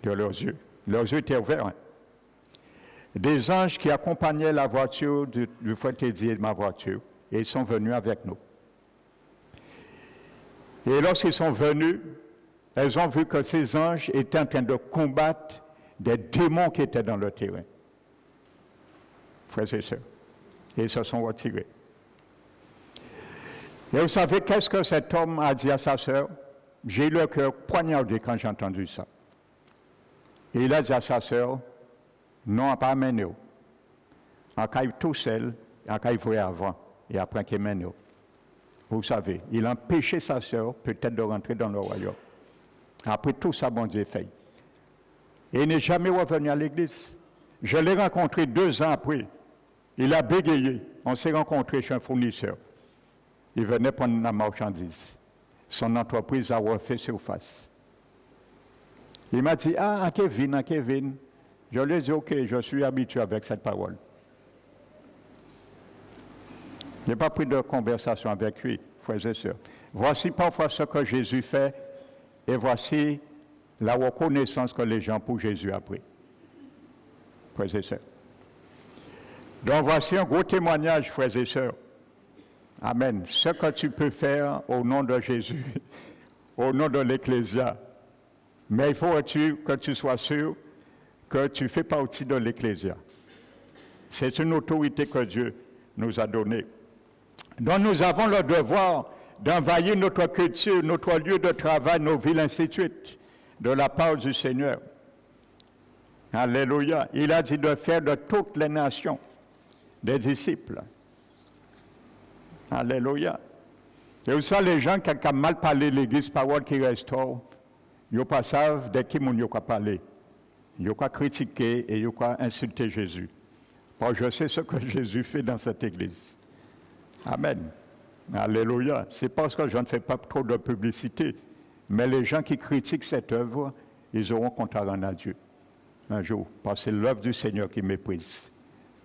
de leurs yeux. Leurs yeux étaient ouverts. Hein. Des anges qui accompagnaient la voiture du frère Teddy et de ma voiture. Et ils sont venus avec nous. Et lorsqu'ils sont venus, elles ont vu que ces anges étaient en train de combattre des démons qui étaient dans le terrain. Frères et sœurs. Et ils se sont retirés. Et vous savez, qu'est-ce que cet homme a dit à sa sœur? J'ai eu le cœur poignardé quand j'ai entendu ça. Et il a dit à sa sœur, non, pas amené. En cas tout seul, en cas il faut avant, et après qu'il mène. Vous savez, il a empêché sa sœur peut-être de rentrer dans le royaume. Après tout ça, bon Dieu fait. Et il n'est jamais revenu à l'église. Je l'ai rencontré 2 ans après. Il a bégayé. On s'est rencontré chez un fournisseur. Il venait prendre la marchandise. Son entreprise a refait surface. Il m'a dit, ah, Kevin. Je lui ai dit, ok, je suis habitué avec cette parole. Je n'ai pas pris de conversation avec lui, frères et sœurs. Voici parfois ce que Jésus fait et voici la reconnaissance que les gens pour Jésus ont pris. Frères et sœurs. Donc voici un gros témoignage, frères et sœurs. Amen. Ce que tu peux faire au nom de Jésus, au nom de l'Ecclésia. Mais il faut que tu sois sûr que tu fais partie de l'Ecclésia. C'est une autorité que Dieu nous a donnée. Donc nous avons le devoir d'envahir notre culture, notre lieu de travail, nos villes, ainsi de suite, de la part du Seigneur. Alléluia. Il a dit de faire de toutes les nations des disciples. Alléluia. Et vous savez, les gens qui ont mal parlé l'église, parole qui restaure, ils ne savent de qui ils ont parlé. Ils ont critiqué et ils ont insulté Jésus. Bon, je sais ce que Jésus fait dans cette église. Amen. Alléluia. C'est parce que je ne fais pas trop de publicité. Mais les gens qui critiquent cette œuvre, ils auront compte à rendre à Dieu. Un jour. Parce que c'est l'œuvre du Seigneur qui méprise.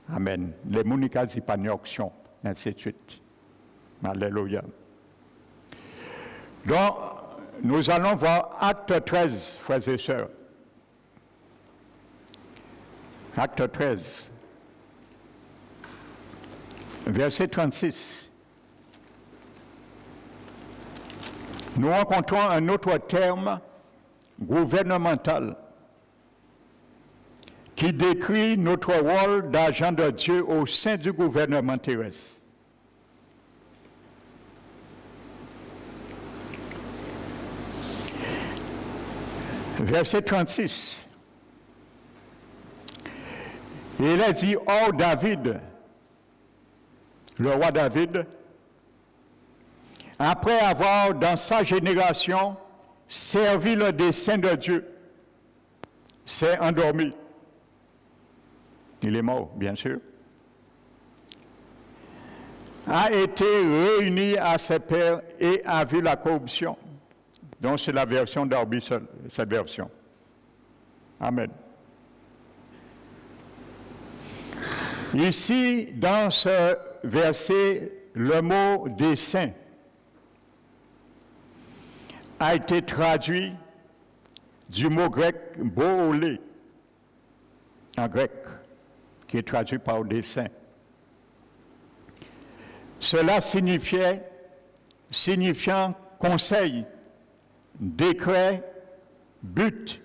Amen. Les mounikas disent pas action, ainsi de suite. Alléluia. Donc, nous allons voir Acte 13, frères et sœurs. Acte 13, verset 36. Nous rencontrons un autre terme gouvernemental qui décrit notre rôle d'agent de Dieu au sein du gouvernement terrestre. Verset 36. Il a dit, or David, le roi David, après avoir dans sa génération servi le dessein de Dieu, s'est endormi. Il est mort, bien sûr. A été réuni à ses pairs et a vu la corruption. Donc c'est la version d'Arby, cette version. Amen. Ici, dans ce verset, le mot dessein a été traduit du mot grec boolé, en grec, qui est traduit par dessein. Cela signifiant conseil, décret, but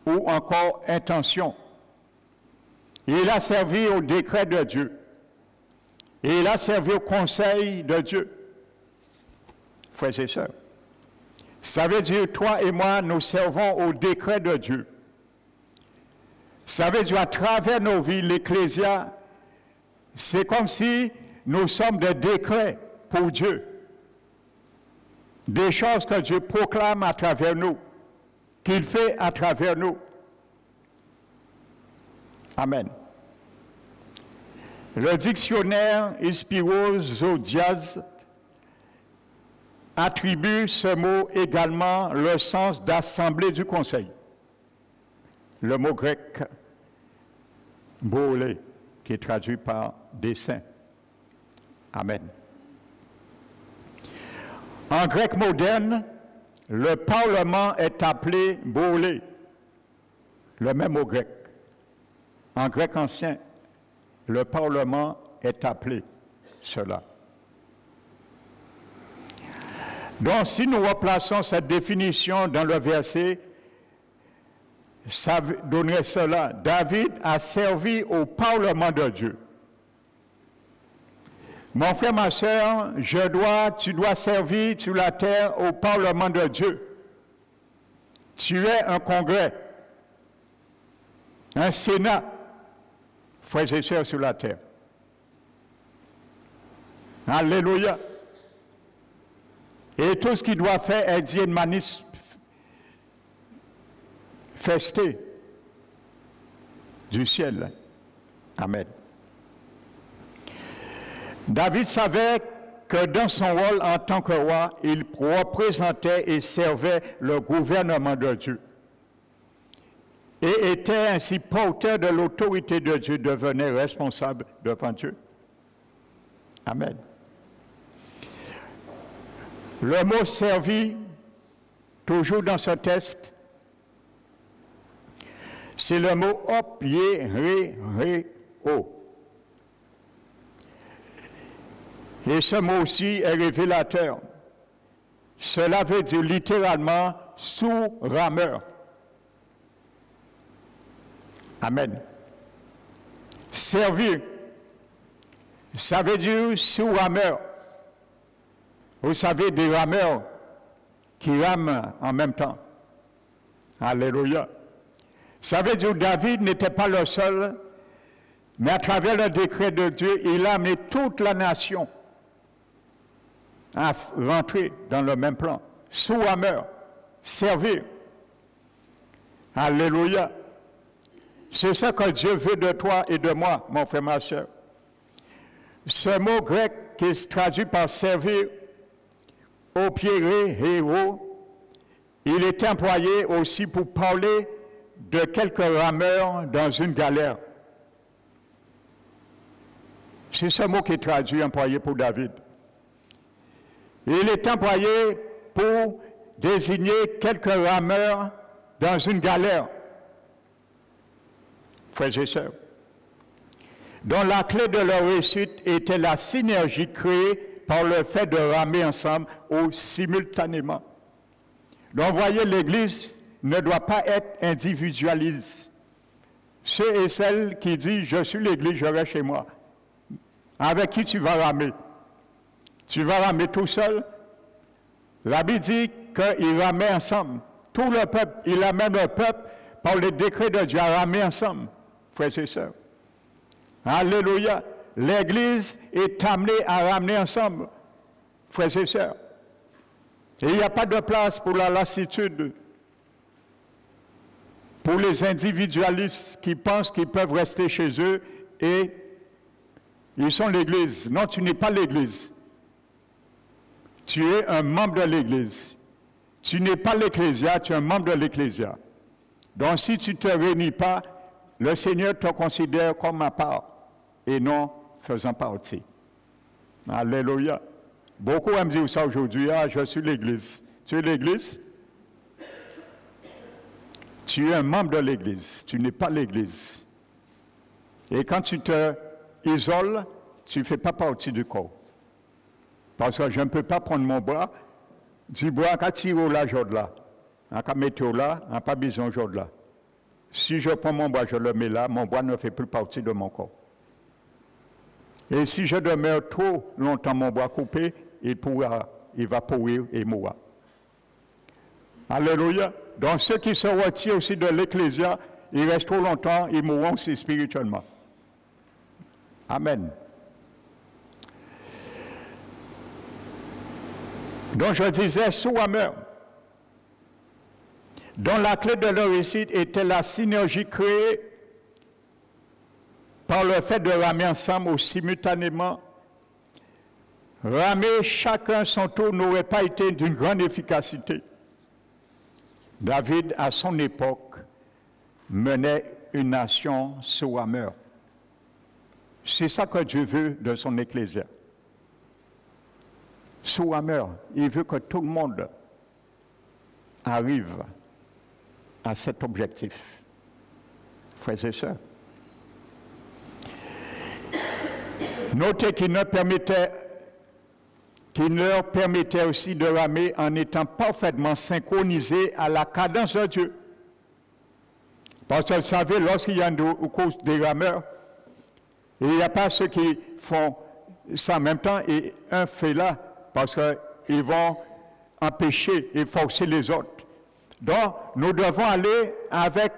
ou encore intention. Il a servi au décret de Dieu. Et il a servi au conseil de Dieu. Frères et sœurs, ça veut dire, toi et moi, nous servons au décret de Dieu. Ça veut dire, à travers nos vies, l'Ecclésia, c'est comme si nous sommes des décrets pour Dieu. Des choses que Dieu proclame à travers nous, qu'il fait à travers nous. Amen. Le dictionnaire Inspiros Zodiaz attribue ce mot également le sens d'assemblée du conseil. Le mot grec boolé, qui est traduit par dessein. Amen. En grec moderne, le Parlement est appelé bolé, le même mot grec. En grec ancien, le Parlement est appelé cela. Donc, si nous replaçons cette définition dans le verset, ça donnerait cela. David a servi au Parlement de Dieu. Mon frère, ma soeur, tu dois servir sur la terre au Parlement de Dieu. Tu es un congrès, un Sénat, frères et sœurs sur la terre. Alléluia. Et tout ce qu'il doit faire est d'y manifester du ciel. Amen. David savait que dans son rôle en tant que roi, il représentait et servait le gouvernement de Dieu. Et était ainsi porteur de l'autorité de Dieu, devenait responsable devant Dieu. Amen. Le mot servi, toujours dans ce texte, c'est le mot opiereo. Et ce mot aussi est révélateur. Cela veut dire littéralement sous-rameur. Amen. Servir, ça veut dire sous-rameur. Vous savez, des rameurs qui rament en même temps. Alléluia. Ça veut dire que David n'était pas le seul, mais à travers le décret de Dieu, il a amené toute la nation à rentrer dans le même plan. Sous-rameur, servir. Alléluia. C'est ça que Dieu veut de toi et de moi, mon frère, ma soeur. Ce mot grec qui se traduit par servir, opiereo, il est employé aussi pour parler de quelques rameurs dans une galère. C'est ce mot qui est traduit, employé pour David. Il est employé pour désigner quelques rameurs dans une galère. Frères et sœurs, dont la clé de leur réussite était la synergie créée par le fait de ramer ensemble ou simultanément. Donc, voyez, l'Église ne doit pas être individualiste. Ceux et celles qui disent « je suis l'Église, je reste chez moi », avec qui tu vas ramer? Tu vas ramer tout seul? La Bible dit qu'ils ramaient ensemble. Tout le peuple, il amène le peuple par le décret de Dieu à ramer ensemble, frères et sœurs. Alléluia. L'Église est amenée à ramener ensemble, frères et sœurs. Et il n'y a pas de place pour la lassitude, pour les individualistes qui pensent qu'ils peuvent rester chez eux et ils sont l'Église. Non, tu n'es pas l'Église. Tu es un membre de l'Église. Tu n'es pas l'Ecclésia, tu es un membre de l'Ecclésia. Donc si tu ne te réunis pas, le Seigneur te considère comme à part et non faisant partie. Alléluia. Beaucoup aiment dire ça aujourd'hui, je suis l'Église. Tu es l'Église? Tu es un membre de l'Église, tu n'es pas l'Église. Et quand tu te isoles, tu ne fais pas partie du corps. Parce que je ne peux pas prendre mon bras, du bois, quand tu tires là, je là. Quand mettre là, on n'a pas besoin de là. Si je prends mon bois, je le mets là, mon bois ne fait plus partie de mon corps. Et si je demeure trop longtemps mon bois coupé, il pourra évaporer et mourir. Alléluia. Donc ceux qui se retirent aussi de l'Ecclésia, ils restent trop longtemps, ils mourront aussi spirituellement. Amen. Donc je disais, sous-rameur, dont la clé de leur réussite était la synergie créée par le fait de ramer ensemble ou simultanément. Ramer chacun son tour n'aurait pas été d'une grande efficacité. David, à son époque, menait une nation sous-rameur. C'est ça que Dieu veut de son ecclésia. sous Hammer, il veut que tout le monde arrive à cet objectif. Frères et sœurs. Notez qu'il leur permettait aussi de ramer en étant parfaitement synchronisés à la cadence de Dieu. Parce que vous savez, lorsqu'il y a une course des rameurs, il n'y a pas ceux qui font ça en même temps et un fait là, parce qu'ils vont empêcher et forcer les autres. Donc, nous devons aller avec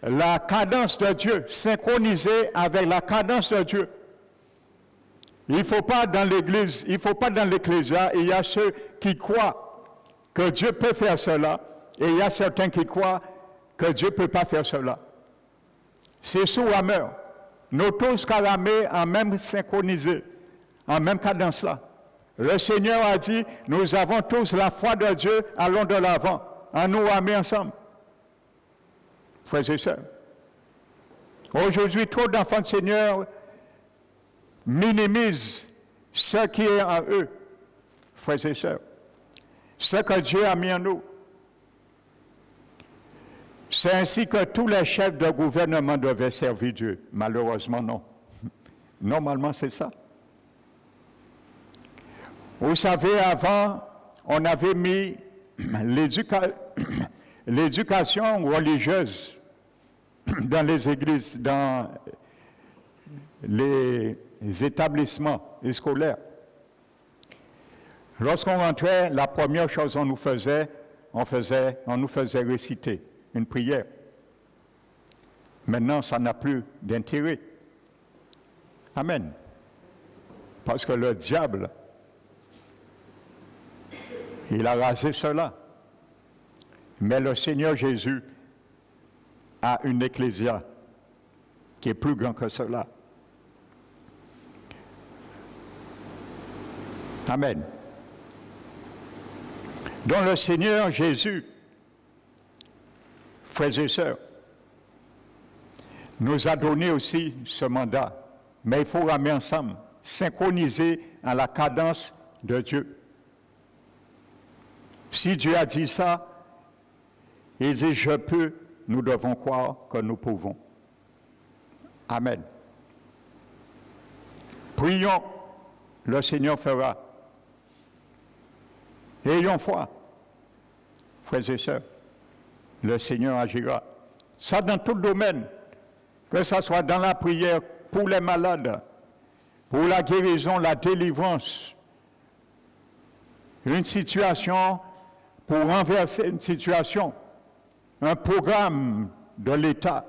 la cadence de Dieu, synchroniser avec la cadence de Dieu. Il ne faut pas dans l'église, il ne faut pas dans l'ecclésia, il y a ceux qui croient que Dieu peut faire cela, et il y a certains qui croient que Dieu ne peut pas faire cela. C'est sous Hammer. Nous tous caramés en même synchronisé, en même cadence là. Le Seigneur a dit, nous avons tous la foi de Dieu, allons de l'avant, en nous ramer ensemble. Frères et sœurs. Aujourd'hui, trop d'enfants du Seigneur minimisent ce qui est en eux, frères et sœurs. Ce que Dieu a mis en nous. C'est ainsi que tous les chefs de gouvernement devaient servir Dieu. Malheureusement, non. Normalement, c'est ça. Vous savez, avant, on avait mis l'éducation religieuse dans les églises, dans les établissements scolaires. Lorsqu'on rentrait, la première chose qu'on nous faisait, on nous faisait réciter une prière. Maintenant, ça n'a plus d'intérêt. Amen. Parce que le diable, il a rasé cela. Mais le Seigneur Jésus a une ecclésia qui est plus grande que cela. Amen. Donc le Seigneur Jésus, frères et sœurs, nous a donné aussi ce mandat. Mais il faut ramer ensemble, synchroniser à la cadence de Dieu. Si Dieu a dit ça, il dit je peux, nous devons croire que nous pouvons. Amen. Prions, le Seigneur fera. Ayons foi, frères et sœurs, le Seigneur agira. Ça dans tout domaine, que ce soit dans la prière pour les malades, pour la guérison, la délivrance, une situation pour renverser une situation, un programme de l'État,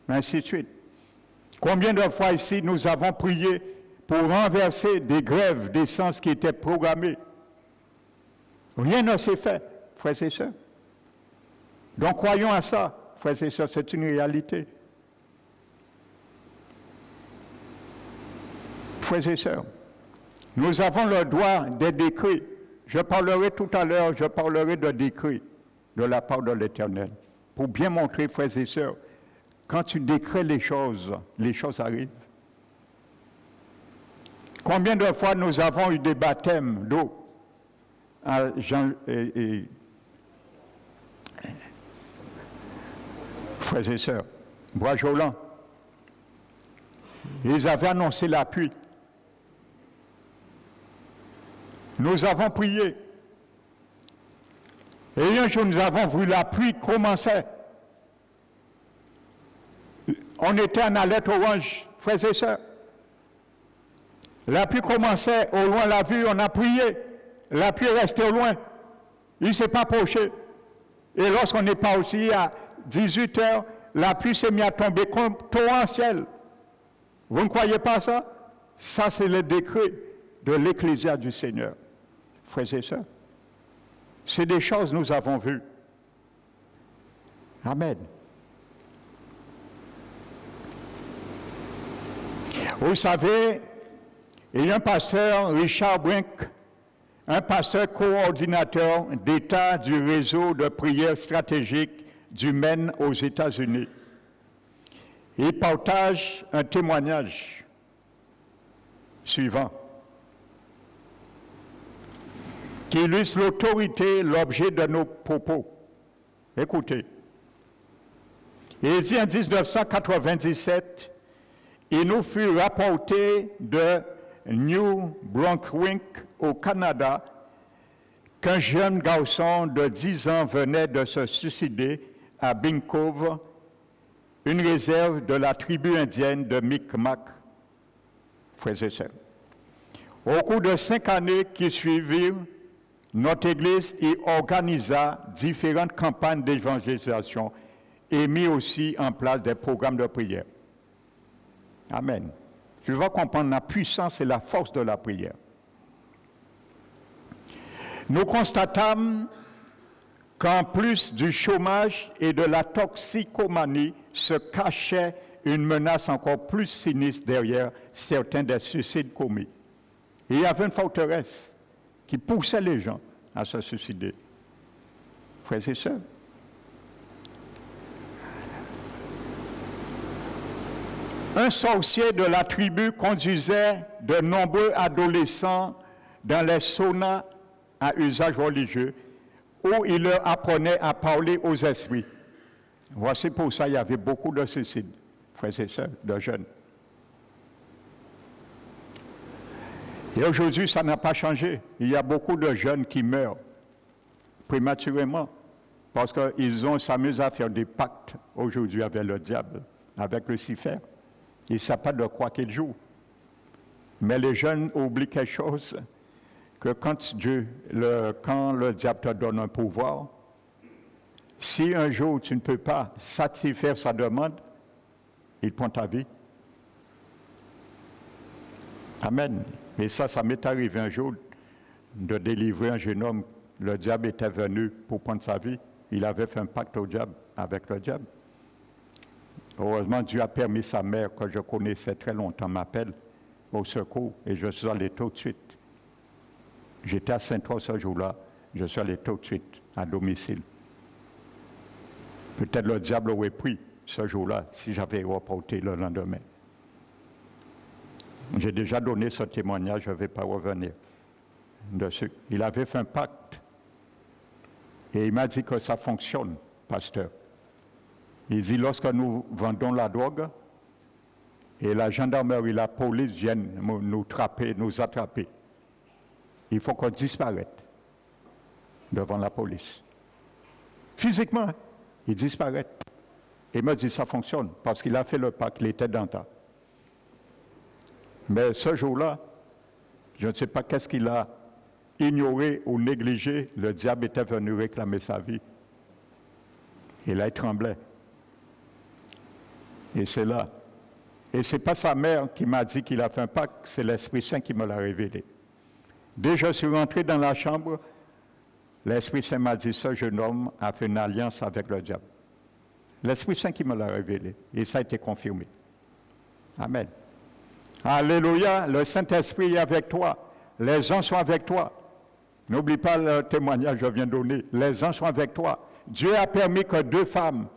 ainsi de suite. Combien de fois ici nous avons prié pour renverser des grèves d'essence qui étaient programmées? Rien ne s'est fait, frères et sœurs. Donc croyons à ça, frères et sœurs, c'est une réalité. Frères et sœurs, nous avons le droit des décrets. Je parlerai tout à l'heure, de décrets de la part de l'Éternel, pour bien montrer, frères et sœurs, quand tu décrets les choses arrivent. Combien de fois nous avons eu des baptêmes d'eau à frères et sœurs, Bois-Jolant, ils avaient annoncé la pluie. Nous avons prié. Et un jour, nous avons vu la pluie commencer. On était en alerte orange, frères et sœurs. La pluie commençait, au loin, la vue, on a prié. La pluie est restée au loin. Il ne s'est pas approché. Et lorsqu'on est parti à 18 heures, la pluie s'est mise à tomber comme torrentiel. Vous ne croyez pas ça? Ça, c'est le décret de l'Ecclésia du Seigneur. Frères et sœurs, c'est des choses que nous avons vues. Amen. Vous savez, il y a un pasteur, Richard Brink, un pasteur coordinateur d'État du réseau de prière stratégique du Maine aux États-Unis. Il partage un témoignage suivant. qui illustre l'autorité, l'objet de nos propos. Écoutez. Il dit en 1997, il nous fut rapporté de New Brunswick au Canada qu'un jeune garçon de 10 ans venait de se suicider à Big Cove, une réserve de la tribu indienne de Micmac, frères et sœurs. Au cours de 5 années qui suivirent, notre Église y organisa différentes campagnes d'évangélisation et mit aussi en place des programmes de prière. Amen. Tu vas comprendre la puissance et la force de la prière. Nous constatâmes qu'en plus du chômage et de la toxicomanie se cachait une menace encore plus sinistre derrière certains des suicides commis. Et il y avait une forteresse qui poussait les gens à se suicider. Frères et sœurs. Un sorcier de la tribu conduisait de nombreux adolescents dans les saunas à usage religieux où il leur apprenait à parler aux esprits. Voici pour ça il y avait beaucoup de suicides, frères et sœurs, de jeunes. Et aujourd'hui, ça n'a pas changé. Il y a beaucoup de jeunes qui meurent prématurément parce qu'ils s'amusent à faire des pactes aujourd'hui avec le diable, avec Lucifer. Ils ne savent pas de quoi qu'ils jouent. Mais les jeunes oublient quelque chose, que quand le diable te donne un pouvoir, si un jour tu ne peux pas satisfaire sa demande, il prend ta vie. Amen. Et ça m'est arrivé un jour de délivrer un jeune homme. Le diable était venu pour prendre sa vie. Il avait fait un pacte avec le diable. Heureusement, Dieu a permis sa mère, que je connaissais très longtemps, m'appelle au secours et je suis allé tout de suite. J'étais à Saint-Ouen ce jour-là, je suis allé tout de suite à domicile. Peut-être le diable aurait pris ce jour-là si j'avais reporté le lendemain. J'ai déjà donné ce témoignage, je ne vais pas revenir dessus. Il avait fait un pacte et il m'a dit que ça fonctionne, pasteur. Il dit, lorsque nous vendons la drogue et la gendarmerie, la police viennent nous attraper, il faut qu'on disparaisse devant la police. Physiquement, il disparaît. Il me dit, ça fonctionne, parce qu'il a fait le pacte, il était dans le temps. Mais ce jour-là, je ne sais pas qu'est-ce qu'il a ignoré ou négligé, le diable était venu réclamer sa vie. Et là, il tremblait. Et c'est là. Et ce n'est pas sa mère qui m'a dit qu'il a fait un pacte, c'est l'Esprit Saint qui me l'a révélé. Dès que je suis rentré dans la chambre, l'Esprit Saint m'a dit, ce jeune homme a fait une alliance avec le diable. L'Esprit Saint qui me l'a révélé. Et ça a été confirmé. Amen. Alléluia, le Saint-Esprit est avec toi. Les anges sont avec toi. N'oublie pas le témoignage que je viens de donner. Les anges sont avec toi. Dieu a permis que 2 femmes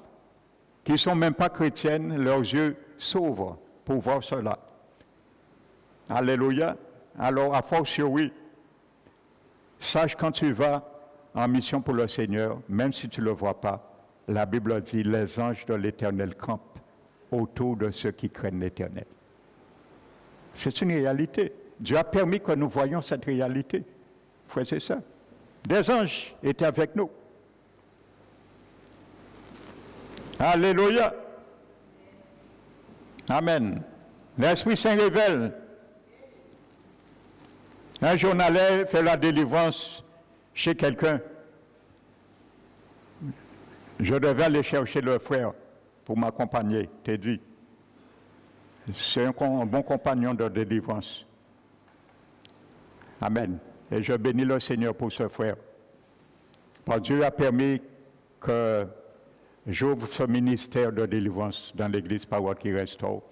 qui ne sont même pas chrétiennes, leurs yeux s'ouvrent pour voir cela. Alléluia. Alors, a fortiori, sache quand tu vas en mission pour le Seigneur, même si tu ne le vois pas, la Bible dit, les anges de l'Éternel campent autour de ceux qui craignent l'Éternel. C'est une réalité. Dieu a permis que nous voyions cette réalité. Frères et sœurs, des anges étaient avec nous. Alléluia. Amen. L'Esprit Saint révèle. Un jour, on allait faire la délivrance chez quelqu'un. Je devais aller chercher le frère pour m'accompagner, t'es dit. C'est un bon compagnon de délivrance. Amen. Et je bénis le Seigneur pour ce frère. Parce que Dieu a permis que j'ouvre ce ministère de délivrance dans l'église Parole qui restaure.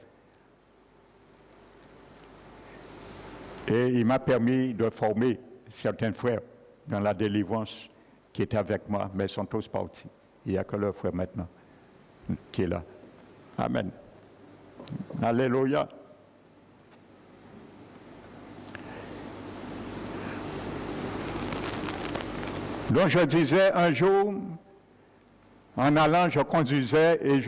Et il m'a permis de former certains frères dans la délivrance qui étaient avec moi, mais ils sont tous partis. Il n'y a que le frère maintenant qui est là. Amen. Alléluia. Donc je disais un jour, en allant, je conduisais et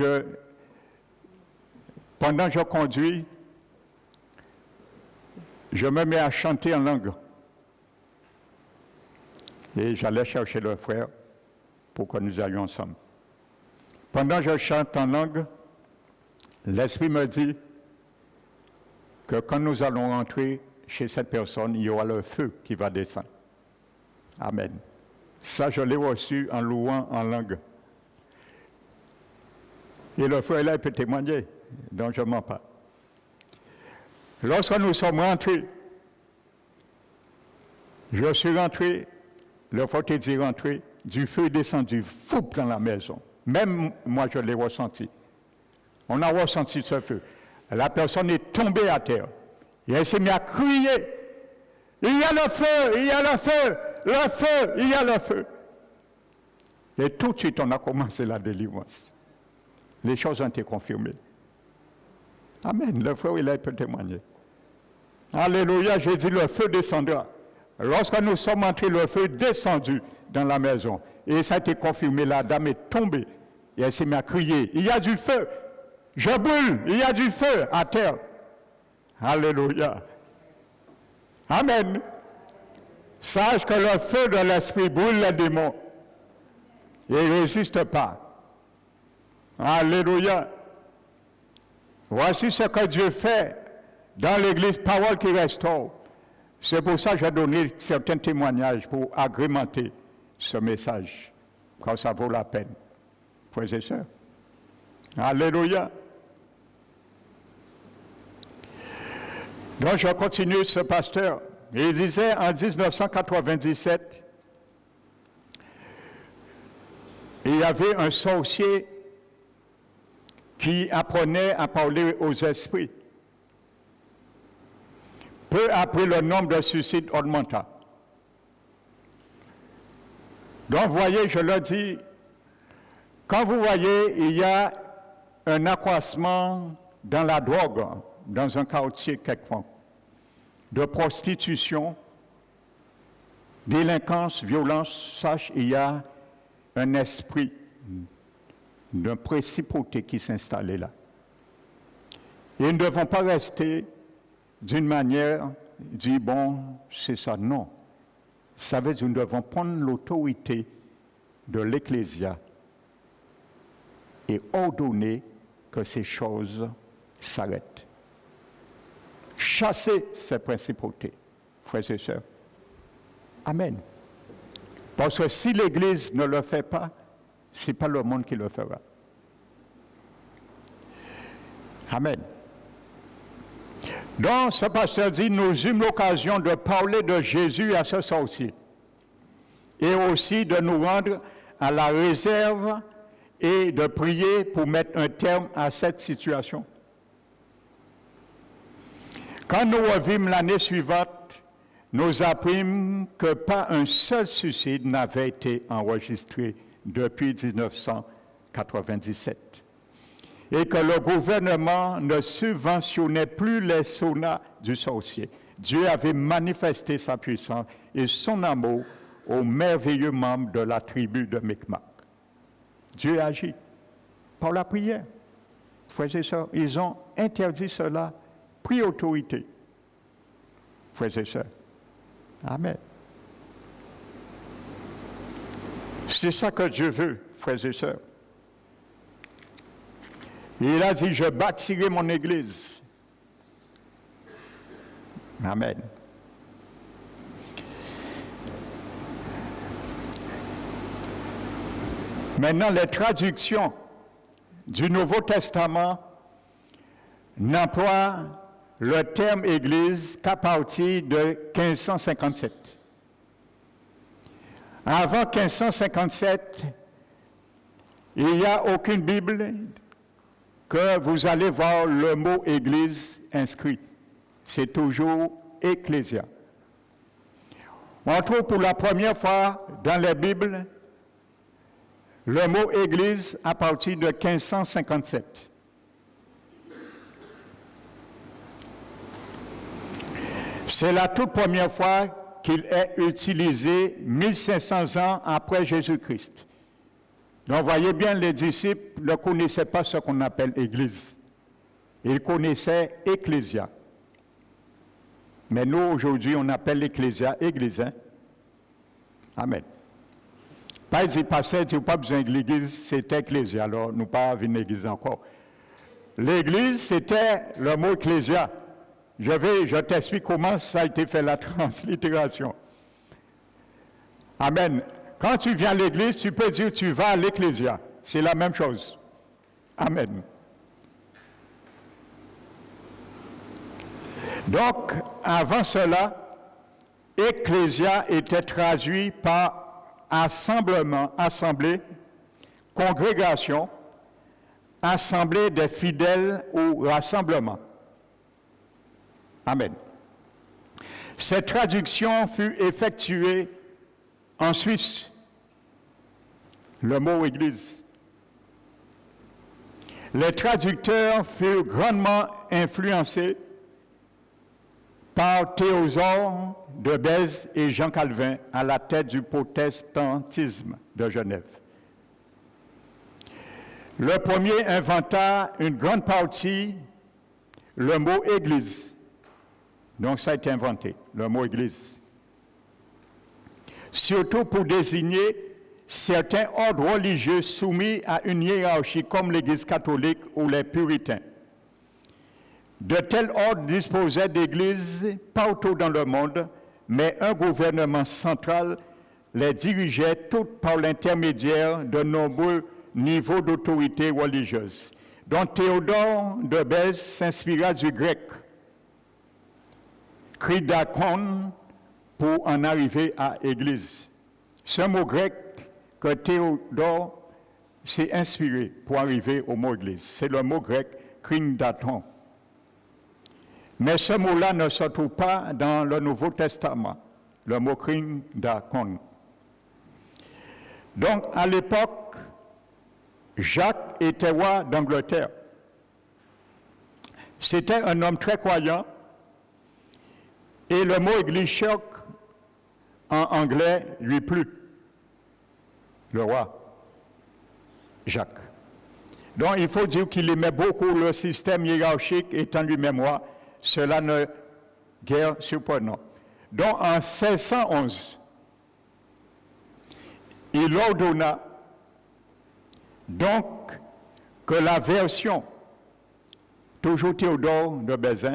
pendant que je conduis, je me mets à chanter en langue. Et j'allais chercher le frère pour que nous allions ensemble. Pendant que je chante en langue, l'Esprit me dit que quand nous allons rentrer chez cette personne, il y aura le feu qui va descendre. Amen. Ça, je l'ai reçu en louant en langue. Et le frère là, il peut témoigner, donc je ne mens pas. Lorsque nous sommes rentrés, je suis rentré, le frère te dit rentré, du feu est descendu, fou dans la maison. Même moi, je l'ai ressenti. On a ressenti ce feu. La personne est tombée à terre. Et elle s'est mise à crier. Il y a le feu, il y a le feu, le feu, il y a le feu. Et tout de suite, on a commencé la délivrance. Les choses ont été confirmées. Amen. Le frère, il peut témoigner. Alléluia, j'ai dit le feu descendra. Lorsque nous sommes entrés, le feu est descendu dans la maison. Et ça a été confirmé, la dame est tombée. Et elle s'est mise à crier, il y a du feu. Je brûle, il y a du feu à terre. Alléluia. Amen. Sache que le feu de l'esprit brûle les démons. Et il ne résiste pas. Alléluia. Voici ce que Dieu fait dans l'église, parole qui restaure. C'est pour ça que j'ai donné certains témoignages pour agrémenter ce message, quand ça vaut la peine. Frères et sœurs. Alléluia. Donc je continue ce pasteur. Il disait en 1997, il y avait un sorcier qui apprenait à parler aux esprits. Peu après, le nombre de suicides augmenta. Donc, voyez, je le dis, quand vous voyez, il y a un accroissement dans la drogue, dans un quartier quelconque, de prostitution, délinquance, violence, sache, il y a un esprit d'une principauté qui s'installe là. Et nous ne devons pas rester d'une manière, dire bon, c'est ça. Non. Ça veut dire que nous devons prendre l'autorité de l'Ecclésia et ordonner que ces choses s'arrêtent. Chasser ces principautés, frères et sœurs. Amen. Parce que si l'Église ne le fait pas, ce n'est pas le monde qui le fera. Amen. Donc, ce pasteur dit, nous eûmes l'occasion de parler de Jésus à ce sorcier et aussi de nous rendre à la réserve et de prier pour mettre un terme à cette situation. Quand nous revîmes l'année suivante, nous apprîmes que pas un seul suicide n'avait été enregistré depuis 1997 et que le gouvernement ne subventionnait plus les saunas du sorcier. Dieu avait manifesté sa puissance et son amour aux merveilleux membres de la tribu de Micmac. Dieu agit par la prière. Frères et sœurs, ils ont interdit cela, pris autorité. Frères et sœurs. Amen. C'est ça que Dieu veut, frères et sœurs. Il a dit, je bâtirai mon église. Amen. Maintenant, les traductions du Nouveau Testament n'emploient le terme église qu'à partir de 1557. Avant 1557, il n'y a aucune Bible que vous allez voir le mot église inscrit. C'est toujours ecclésia. On trouve pour la première fois dans les Bibles le mot église à partir de 1557. C'est la toute première fois qu'il est utilisé 1500 ans après Jésus-Christ. Donc, voyez bien, les disciples ne connaissaient pas ce qu'on appelle Église. Ils connaissaient Ecclésia. Mais nous, aujourd'hui, on appelle l'Ecclésia Église. Hein? Amen. Pas dit pasteur, tu n'as pas besoin de l'Église, c'était Ecclésia. Alors, nous pas venir l'Église encore. L'Église, c'était le mot Ecclésia. Je t'explique comment ça a été fait la translittération. Amen. Quand tu viens à l'église, tu peux dire tu vas à l'Ecclésia. C'est la même chose. Amen. Donc, avant cela, Ecclésia était traduit par assemblement, assemblée, congrégation, assemblée des fidèles ou rassemblement. Amen. Cette traduction fut effectuée en Suisse, le mot Église. Les traducteurs furent grandement influencés par Théodore de Bèze et Jean Calvin à la tête du protestantisme de Genève. Le premier inventa une grande partie le mot Église. Donc ça a été inventé, le mot Église. Surtout pour désigner certains ordres religieux soumis à une hiérarchie comme l'Église catholique ou les puritains. De tels ordres disposaient d'églises partout dans le monde, mais un gouvernement central les dirigeait toutes par l'intermédiaire de nombreux niveaux d'autorité religieuse. Donc Théodore de Bèze s'inspira du grec kridakon pour en arriver à Église. Ce mot grec que Théodore s'est inspiré pour arriver au mot Église, c'est le mot grec kridakon. Mais ce mot-là ne se trouve pas dans le Nouveau Testament, le mot kridakon. Donc, à l'époque, Jacques était roi d'Angleterre. C'était un homme très croyant, et le mot Église choc en anglais lui plut, le roi Jacques. Donc, il faut dire qu'il aimait beaucoup le système hiérarchique étant lui-même roi. Cela n'est guère surprenant. Donc, en 1611, il ordonna donc que la version, toujours Théodore de Bèze,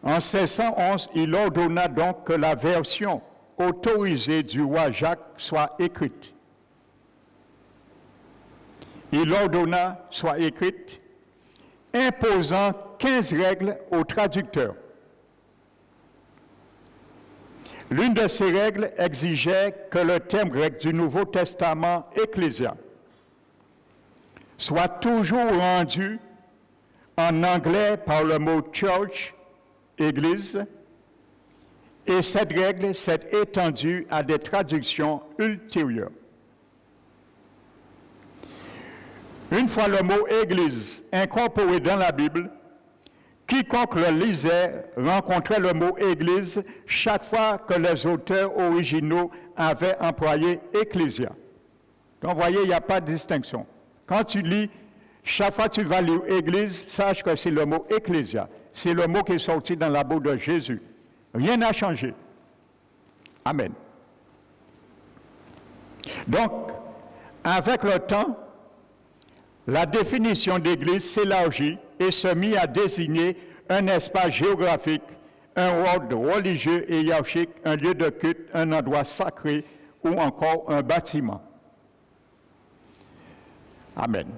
en 1611, il ordonna donc que la version autorisée du roi Jacques soit écrite. Il ordonna soit écrite, imposant 15 règles aux traducteurs. L'une de ces règles exigeait que le terme grec du Nouveau Testament, Ecclésia, soit toujours rendu en anglais par le mot church, Église, et cette règle s'est étendue à des traductions ultérieures. Une fois le mot Église incorporé dans la Bible, quiconque le lisait rencontrait le mot Église chaque fois que les auteurs originaux avaient employé Ecclésia. Donc, vous voyez, il n'y a pas de distinction. Quand tu lis, chaque fois que tu vas lire Église, sache que c'est le mot Ecclésia. C'est le mot qui est sorti dans la bouche de Jésus. Rien n'a changé. Amen. Donc, avec le temps, la définition d'église s'élargit et se mit à désigner un espace géographique, un ordre religieux et hiérarchique, un lieu de culte, un endroit sacré ou encore un bâtiment. Amen.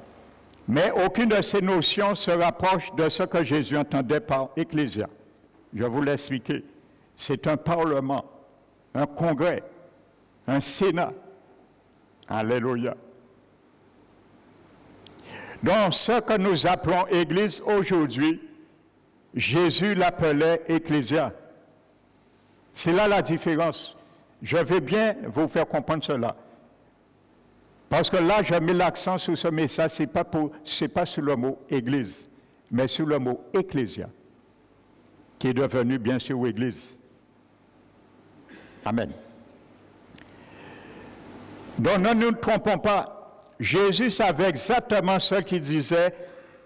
Mais aucune de ces notions se rapproche de ce que Jésus entendait par Ecclésia. Je vous l'ai expliqué. C'est un parlement, un congrès, un sénat. Alléluia. Donc, ce que nous appelons Église aujourd'hui, Jésus l'appelait Ecclésia. C'est là la différence. Je vais bien vous faire comprendre cela. Parce que là, je mets l'accent sur ce message, ce n'est pas sur le mot Église, mais sur le mot Ecclésia, qui est devenu bien sûr Église. Amen. Donc ne nous trompons pas, Jésus savait exactement ce qu'il disait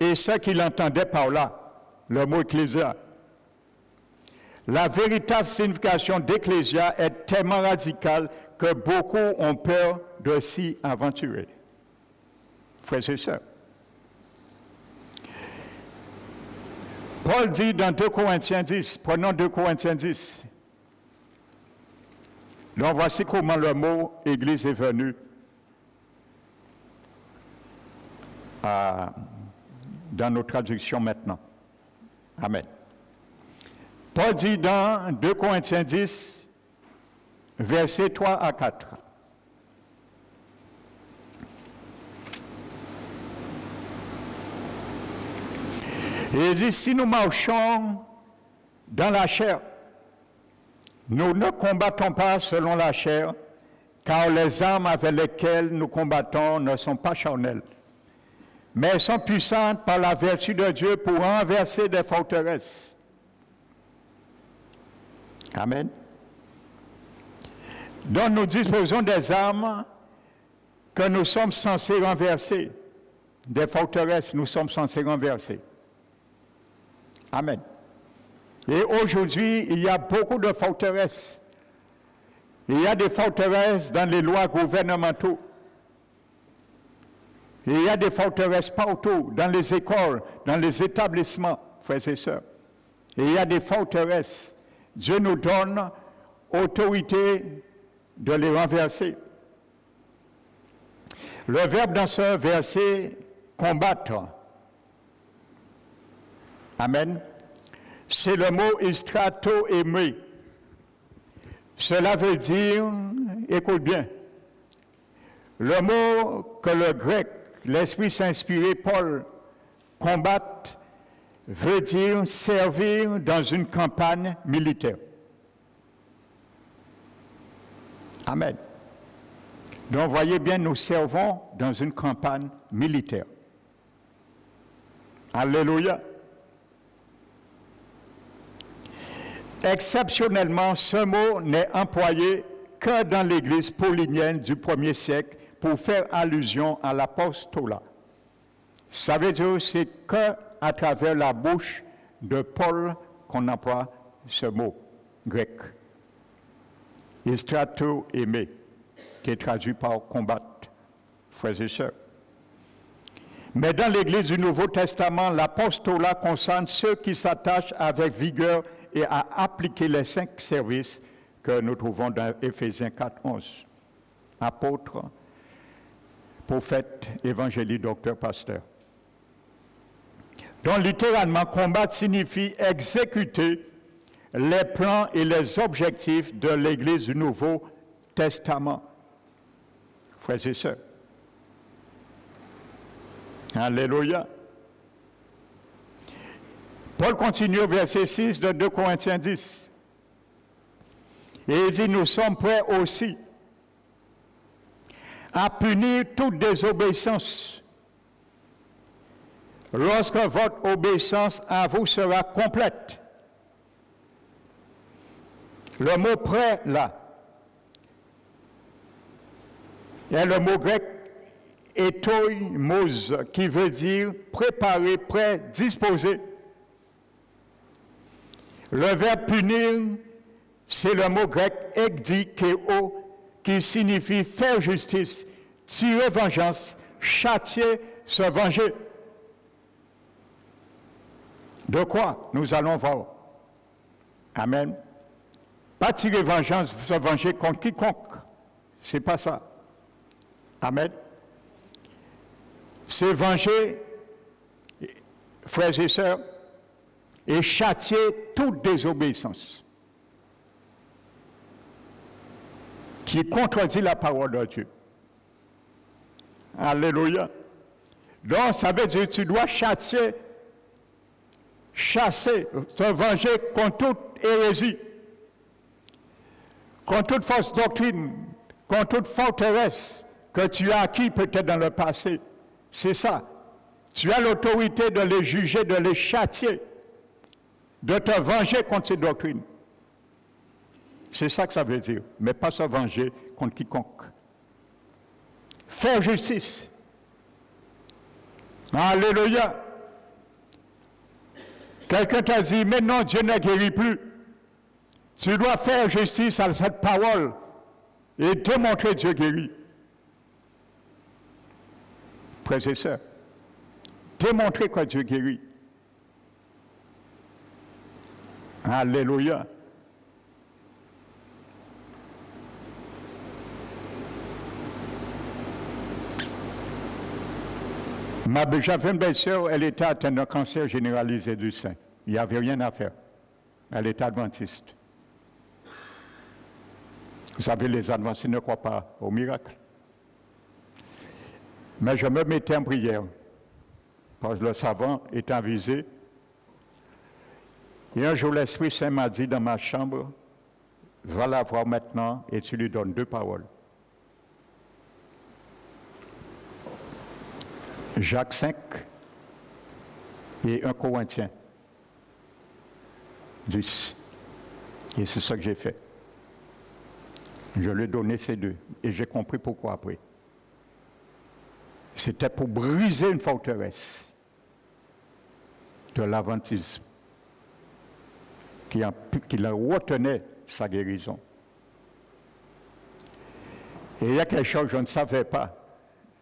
et ce qu'il entendait par là, le mot ecclésia. La véritable signification d'ecclésia est tellement radicale que beaucoup ont peur de s'y aventurer. Frères et sœurs. Paul dit dans 2 Corinthiens 10, prenons 2 Corinthiens 10. Donc voici comment le mot Église est venu dans nos traductions maintenant. Amen. Paul dit dans 2 Corinthiens 10, versets 3 à 4. Et il dit, si nous marchons dans la chair, nous ne combattons pas selon la chair, car les armes avec lesquelles nous combattons ne sont pas charnelles, mais elles sont puissantes par la vertu de Dieu pour renverser des forteresses. Amen. Donc nous disposons des armes que nous sommes censés renverser, des forteresses nous sommes censés renverser. Amen. Et aujourd'hui, il y a beaucoup de forteresses. Il y a des forteresses dans les lois gouvernementaux. Il y a des forteresses partout, dans les écoles, dans les établissements, frères et sœurs. Et il y a des forteresses. Dieu nous donne autorité de les renverser. Le verbe dans ce verset, combattre. Amen. C'est le mot istrato-aimé. Cela veut dire, écoute bien, le mot que le grec, l'Esprit s'inspiré, Paul, combattre, veut dire servir dans une campagne militaire. Amen. Donc, voyez bien, nous servons dans une campagne militaire. Alléluia. Exceptionnellement, ce mot n'est employé que dans l'Église paulinienne du 1er siècle pour faire allusion à l'apostolat. Ça veut dire que c'est qu'à travers la bouche de Paul qu'on emploie ce mot grec. Istrato-aimé, qui est traduit par combattre, frères et sœurs. Mais dans l'Église du Nouveau Testament, l'apostolat concerne ceux qui s'attachent avec vigueur et à appliquer les 5 services que nous trouvons dans Éphésiens 4, 11. Apôtre, prophète, évangéliste, docteur, pasteur. Donc littéralement, combattre signifie exécuter les plans et les objectifs de l'Église du Nouveau Testament. Frères et sœurs. Alléluia. Paul continue au verset 6 de 2 Corinthiens 10. Et il dit, nous sommes prêts aussi à punir toute désobéissance lorsque votre obéissance à vous sera complète. Le mot prêt, là, est le mot grec étoimos, qui veut dire préparer, prêt, disposer. Le verbe punir, c'est le mot grec ekdikeo, qui signifie faire justice, tirer vengeance, châtier, se venger. De quoi nous allons voir? Amen. Pas tirer vengeance, se venger contre quiconque. C'est pas ça. Amen. C'est venger, frères et sœurs, et châtier toute désobéissance qui contredit la parole de Dieu. Alléluia. Donc, ça veut dire que tu dois châtier, chasser, te venger contre toute hérésie, contre toute fausse doctrine, contre toute forteresse que tu as acquis peut-être dans le passé. C'est ça. Tu as l'autorité de les juger, de les châtier, de te venger contre ces doctrines. C'est ça que ça veut dire. Mais pas se venger contre quiconque. Faire justice. Alléluia. Quelqu'un t'a dit, mais non, Dieu ne guérit plus. Tu dois faire justice à cette parole et démontrer Dieu guérit. Frères et sœurs, démontrer que Dieu guérit. Alléluia. J'avais une belle-sœur, elle était atteinte d'un cancer généralisé du sein. Il n'y avait rien à faire. Elle était adventiste. Vous savez, les adventistes ne croient pas au miracle. Mais je me mettais en prière, parce que le savant est avisé. Et un jour, l'Esprit Saint m'a dit dans ma chambre, va la voir maintenant et tu lui donnes 2 paroles. Jacques 5 et 1 Corinthiens 10. Et c'est ça que j'ai fait. Je lui ai donné ces 2 et j'ai compris pourquoi après. C'était pour briser une forteresse de l'adventisme qui retenait sa guérison. Et il y a quelque chose que je ne savais pas.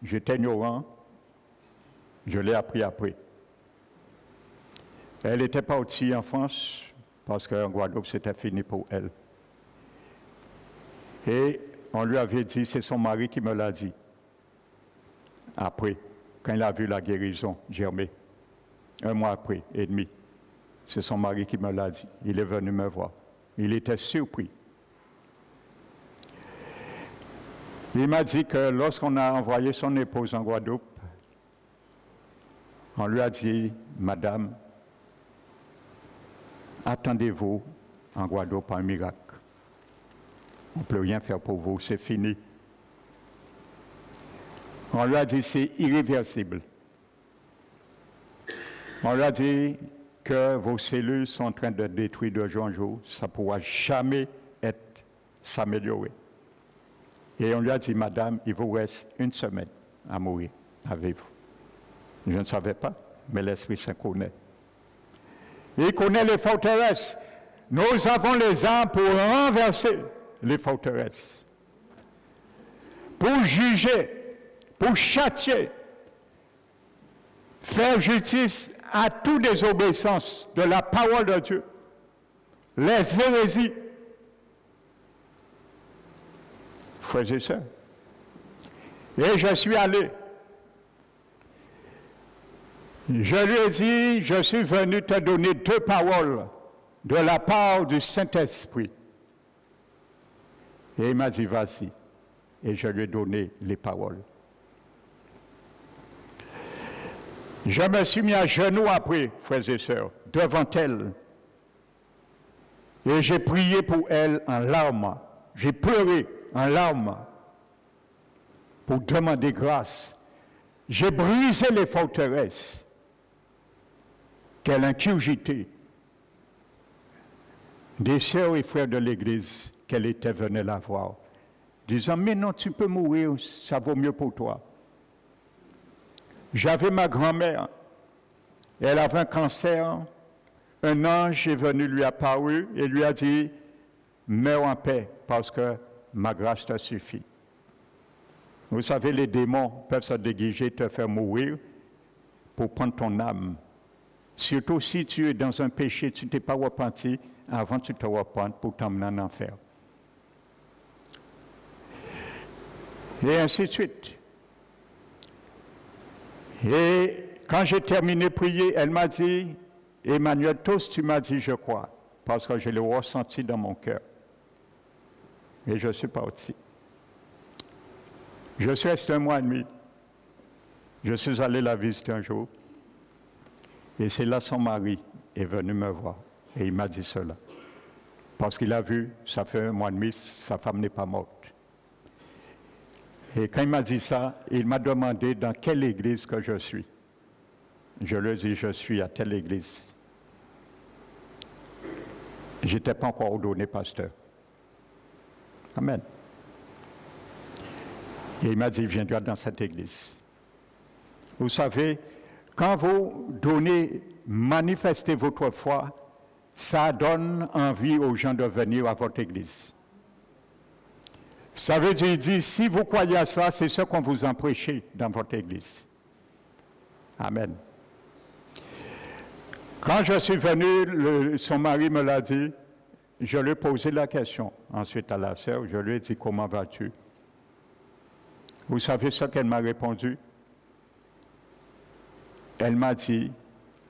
J'étais ignorant. Je l'ai appris après. Elle était partie en France parce qu'en Guadeloupe, c'était fini pour elle. Et on lui avait dit, c'est son mari qui me l'a dit. Après, quand il a vu la guérison germer, 1 mois après et demi, c'est son mari qui me l'a dit. Il est venu me voir. Il était surpris. Il m'a dit que lorsqu'on a envoyé son épouse en Guadeloupe, on lui a dit, Madame, attendez-vous en Guadeloupe un miracle. On ne peut rien faire pour vous, c'est fini. On lui a dit, c'est irréversible. On lui a dit que vos cellules sont en train de détruire de jour en jour, ça ne pourra jamais s'améliorer. Et on lui a dit, Madame, il vous reste 1 semaine à mourir avec vous. Je ne savais pas, mais l'Esprit Saint connaît. Il connaît les forteresses. Nous avons les armes pour renverser les forteresses, pour juger, pour châtier, faire justice à toute désobéissance de la parole de Dieu, les hérésies. Frères et sœurs. Et je suis allé. Je lui ai dit, je suis venu te donner 2 paroles de la part du Saint-Esprit. Et il m'a dit, vas-y. Et je lui ai donné les paroles. Je me suis mis à genoux après, frères et sœurs, devant elle. Et j'ai prié pour elle en larmes. J'ai pleuré en larmes pour demander grâce. J'ai brisé les forteresses qu'elle incurgitait des sœurs et frères de l'Église qu'elle était venue la voir, disant, mais non, tu peux mourir, ça vaut mieux pour toi. J'avais ma grand-mère, elle avait un cancer, un ange est venu lui apparu et lui a dit, meurs en paix parce que ma grâce te suffit. Vous savez, les démons peuvent se déguiser, te faire mourir pour prendre ton âme. Surtout si tu es dans un péché, tu ne t'es pas repenti, avant tu te repentes pour t'emmener en enfer. Et ainsi de suite. Et quand j'ai terminé de prier, elle m'a dit, Emmanuel, tous tu m'as dit, je crois, parce que je l'ai ressenti dans mon cœur. Et je suis parti. Je suis resté 1 mois et demi. Je suis allé la visiter un jour. Et c'est là son mari est venu me voir. Et il m'a dit cela. Parce qu'il a vu, ça fait 1 mois et demi, sa femme n'est pas morte. Et quand il m'a dit ça, il m'a demandé dans quelle église que je suis. Je lui ai dit, je suis à telle église. Je n'étais pas encore ordonné pasteur. Amen. Et il m'a dit, viendra dans cette église. Vous savez, quand vous donnez, manifestez votre foi, ça donne envie aux gens de venir à votre église. Ça veut dire, il dit, si vous croyez à ça, c'est ce qu'on vous a prêché dans votre église. Amen. Quand je suis venu, son mari me l'a dit, je lui ai posé la question. Ensuite à la sœur, je lui ai dit, comment vas-tu? Vous savez ce qu'elle m'a répondu? Elle m'a dit,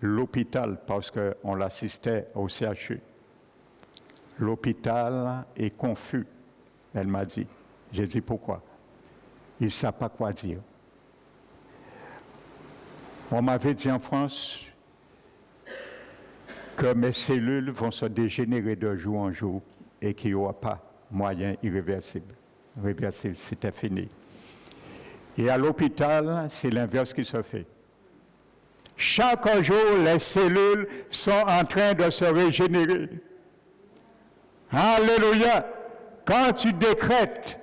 l'hôpital, parce qu'on l'assistait au CHU. L'hôpital est confus, elle m'a dit. J'ai dit, pourquoi? Il ne sait pas quoi dire. On m'avait dit en France que mes cellules vont se dégénérer de jour en jour et qu'il n'y aura pas moyen irréversible. Réversible, c'était fini. Et à l'hôpital, c'est l'inverse qui se fait. Chaque jour, les cellules sont en train de se régénérer. Alléluia! Quand tu décrètes,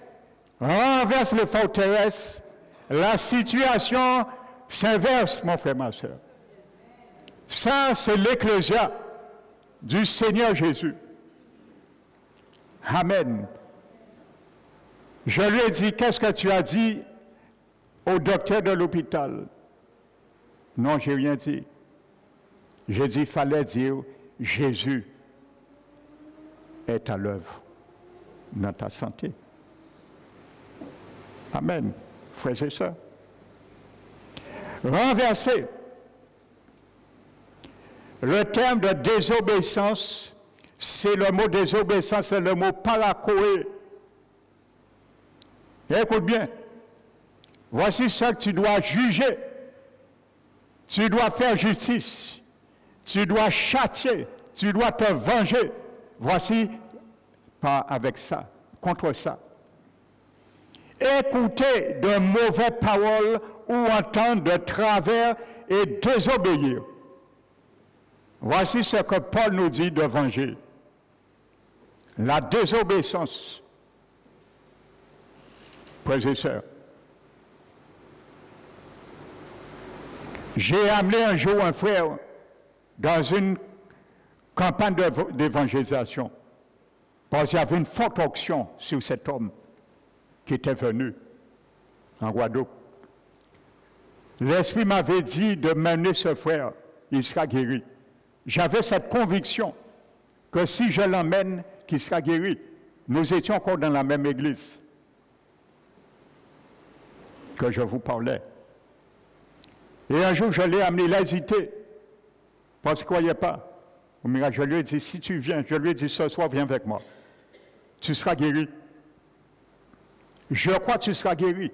renverse les forteresses, la situation s'inverse, mon frère, ma soeur. Ça, c'est l'ecclésia du Seigneur Jésus. Amen. Je lui ai dit, qu'est-ce que tu as dit au docteur de l'hôpital? Non, je n'ai rien dit. J'ai dit, il fallait dire, Jésus est à l'œuvre dans ta santé. Amen. Frères et sœurs. Renverser. Le terme de désobéissance, c'est le mot désobéissance, c'est le mot paracoé. Écoute bien. Voici ce que tu dois juger. Tu dois faire justice. Tu dois châtier. Tu dois te venger. Voici, pas avec ça, contre ça. Écouter de mauvaises paroles ou entendre de travers et désobéir. Voici ce que Paul nous dit de venger. La désobéissance. Frères et sœurs. J'ai amené un jour un frère dans une campagne d'évangélisation. Parce qu'il y avait une forte onction sur cet homme qui était venu en Guadeloupe. L'Esprit m'avait dit de mener ce frère, il sera guéri. J'avais cette conviction que si je l'emmène, qu'il sera guéri. Nous étions encore dans la même église que je vous parlais. Et un jour, je l'ai amené, il a hésité, parce qu'il ne croyait pas. Je lui ai dit, si tu viens, je lui ai dit, ce soir, viens avec moi. Tu seras guéri. Je crois que tu seras guéri.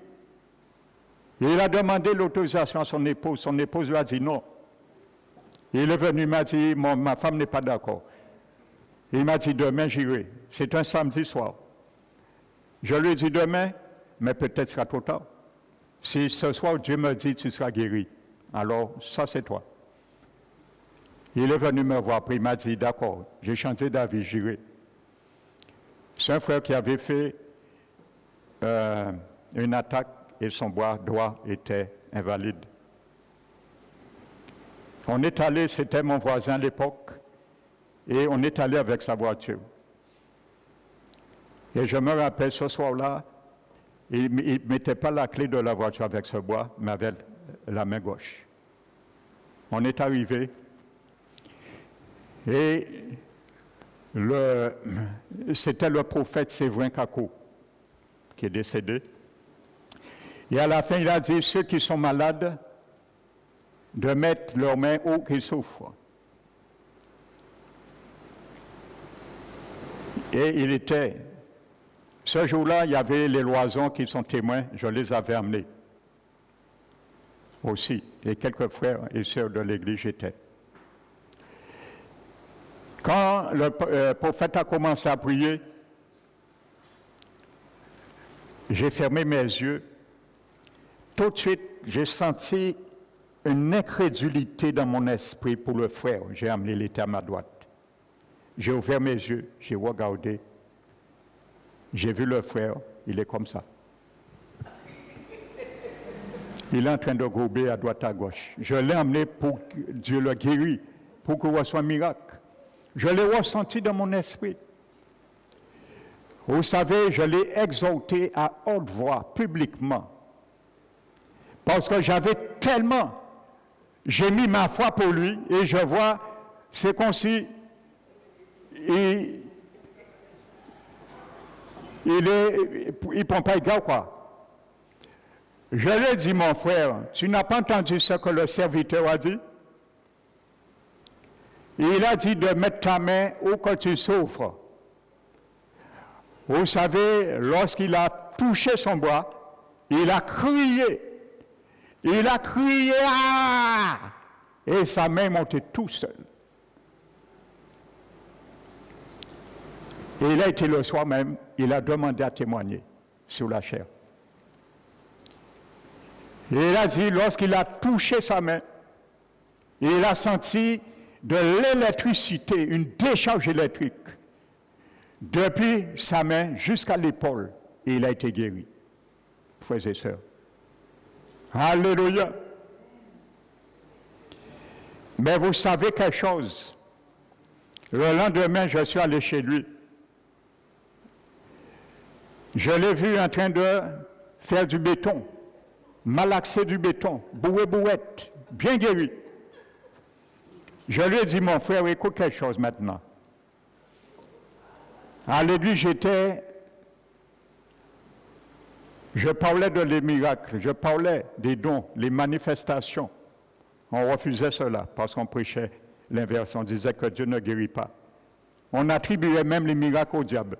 Et il a demandé l'autorisation à son épouse. Son épouse lui a dit non. Il est venu, il m'a dit, ma femme n'est pas d'accord. Il m'a dit, demain, j'irai. C'est un samedi soir. Je lui ai dit, demain, mais peut-être sera trop tard. Si ce soir, Dieu me dit, tu seras guéri. Alors, ça, c'est toi. Il est venu me voir, puis il m'a dit, d'accord, j'ai changé d'avis, j'irai. C'est un frère qui avait fait une attaque et son bras droit était invalide. On est allé, c'était mon voisin à l'époque, et on est allé avec sa voiture. Et je me rappelle, ce soir-là, il ne mettait pas la clé de la voiture avec ce bois, mais avec la main gauche. On est arrivé, et c'était le prophète Séverin Kako qui est décédé. Et à la fin, il a dit, ceux qui sont malades, de mettre leurs mains où qu'ils souffrent. Et il était, ce jour-là, il y avait les Loisons qui sont témoins, je les avais amenés aussi, et quelques frères et sœurs de l'église j'étais. Quand le prophète a commencé à prier, j'ai fermé mes yeux. Tout de suite, j'ai senti une incrédulité dans mon esprit pour le frère. J'ai amené l'été à ma droite. J'ai ouvert mes yeux, j'ai regardé. J'ai vu le frère, il est comme ça. Il est en train de gober à droite à gauche. Je l'ai emmené pour que Dieu le guérisse, pour qu'il reçoive un miracle. Je l'ai ressenti dans mon esprit. Vous savez, je l'ai exhorté à haute voix, publiquement. Parce que j'avais tellement, j'ai mis ma foi pour lui et je vois, c'est comme si il prend pas égard quoi. Je lui ai dit, mon frère, tu n'as pas entendu ce que le serviteur a dit? Il a dit de mettre ta main où que tu souffres. Vous savez, lorsqu'il a touché son bras, il a crié. Il a crié, ah! Et sa main est montée tout seul. Et il a été le soir même, il a demandé à témoigner sur la chair. Et il a dit, lorsqu'il a touché sa main, il a senti de l'électricité, une décharge électrique, depuis sa main jusqu'à l'épaule, et il a été guéri. Frères et sœurs. Alléluia. Mais vous savez quelque chose. Le lendemain, je suis allé chez lui. Je l'ai vu en train de faire du béton, malaxer du béton, bouette, bien guéri. Je lui ai dit, mon frère, écoute quelque chose maintenant. À l'église, je parlais de les miracles, je parlais des dons, les manifestations. On refusait cela parce qu'on prêchait l'inverse, on disait que Dieu ne guérit pas. On attribuait même les miracles au diable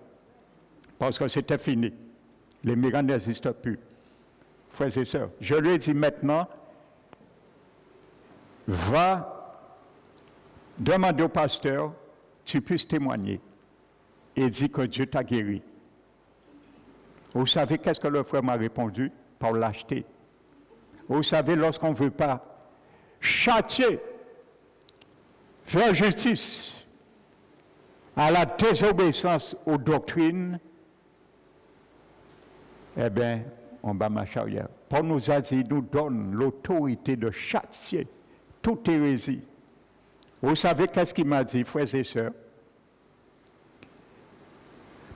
parce que c'était fini. Les miracles n'existent plus. Frères et sœurs, je lui ai dit maintenant, va demander au pasteur, tu puisses témoigner et dire que Dieu t'a guéri. Vous savez qu'est-ce que le frère m'a répondu? Par lâcheté. Vous savez, lorsqu'on ne veut pas châtier, faire justice à la désobéissance aux doctrines, eh bien, on bat ma charrière. Paul nous a dit, nous donne l'autorité de châtier toute hérésie. Vous savez qu'est-ce qu'il m'a dit, frères et sœurs?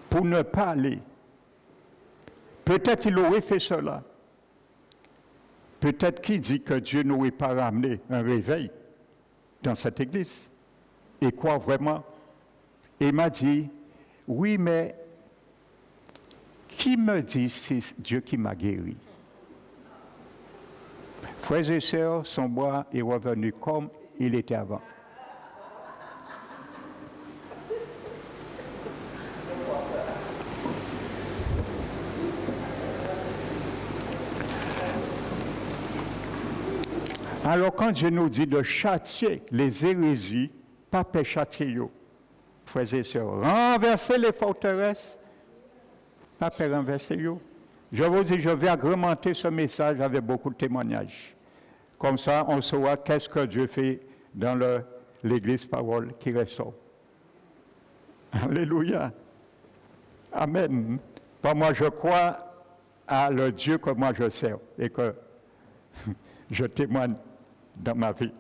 Pour ne pas aller. Peut-être il aurait fait cela. Peut-être qu'il dit que Dieu n'aurait pas ramené un réveil dans cette église. Et quoi vraiment? Et il m'a dit, oui, mais qui me dit c'est Dieu qui m'a guéri? Frères et sœurs, son bras est revenu comme il était avant. Alors quand Dieu nous dit de châtier les hérésies, pas châtier, frères et sœurs, renverser les forteresses, pas renverser. Je vous dis, je vais agrémenter ce message avec beaucoup de témoignages. Comme ça, on saura qu'est-ce que Dieu fait dans l'église parole qui ressort. Alléluia. Amen. Pour moi, je crois à le Dieu que moi je sers et que je témoigne dans ma vie.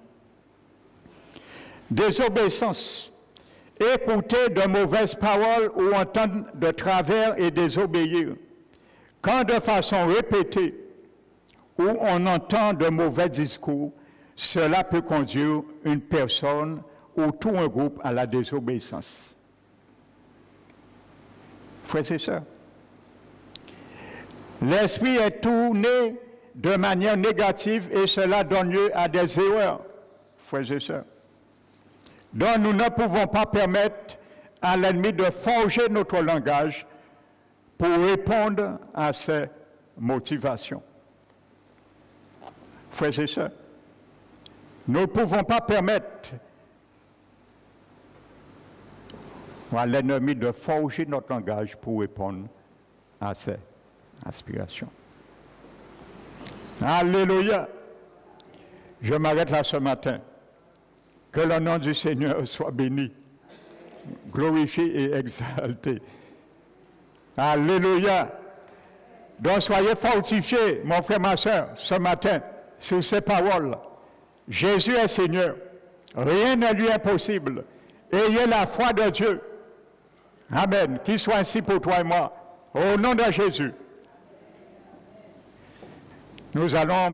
Désobéissance. Écouter de mauvaises paroles ou entendre de travers et désobéir. Quand de façon répétée ou on entend de mauvais discours, cela peut conduire une personne ou tout un groupe à la désobéissance. Frères et sœurs, l'esprit est tourné de manière négative et cela donne lieu à des erreurs, frères et sœurs. Donc nous ne pouvons pas permettre à l'ennemi de forger notre langage pour répondre à ses motivations. Frères et sœurs, nous ne pouvons pas permettre à l'ennemi de forger notre langage pour répondre à ses aspirations. Alléluia. Je m'arrête là ce matin. Que le nom du Seigneur soit béni, glorifié et exalté. Alléluia. Donc soyez fortifiés, mon frère, ma soeur, ce matin, sur ces paroles. Jésus est Seigneur. Rien ne lui est possible. Ayez la foi de Dieu. Amen. Qu'il soit ainsi pour toi et moi. Au nom de Jésus. Nous allons...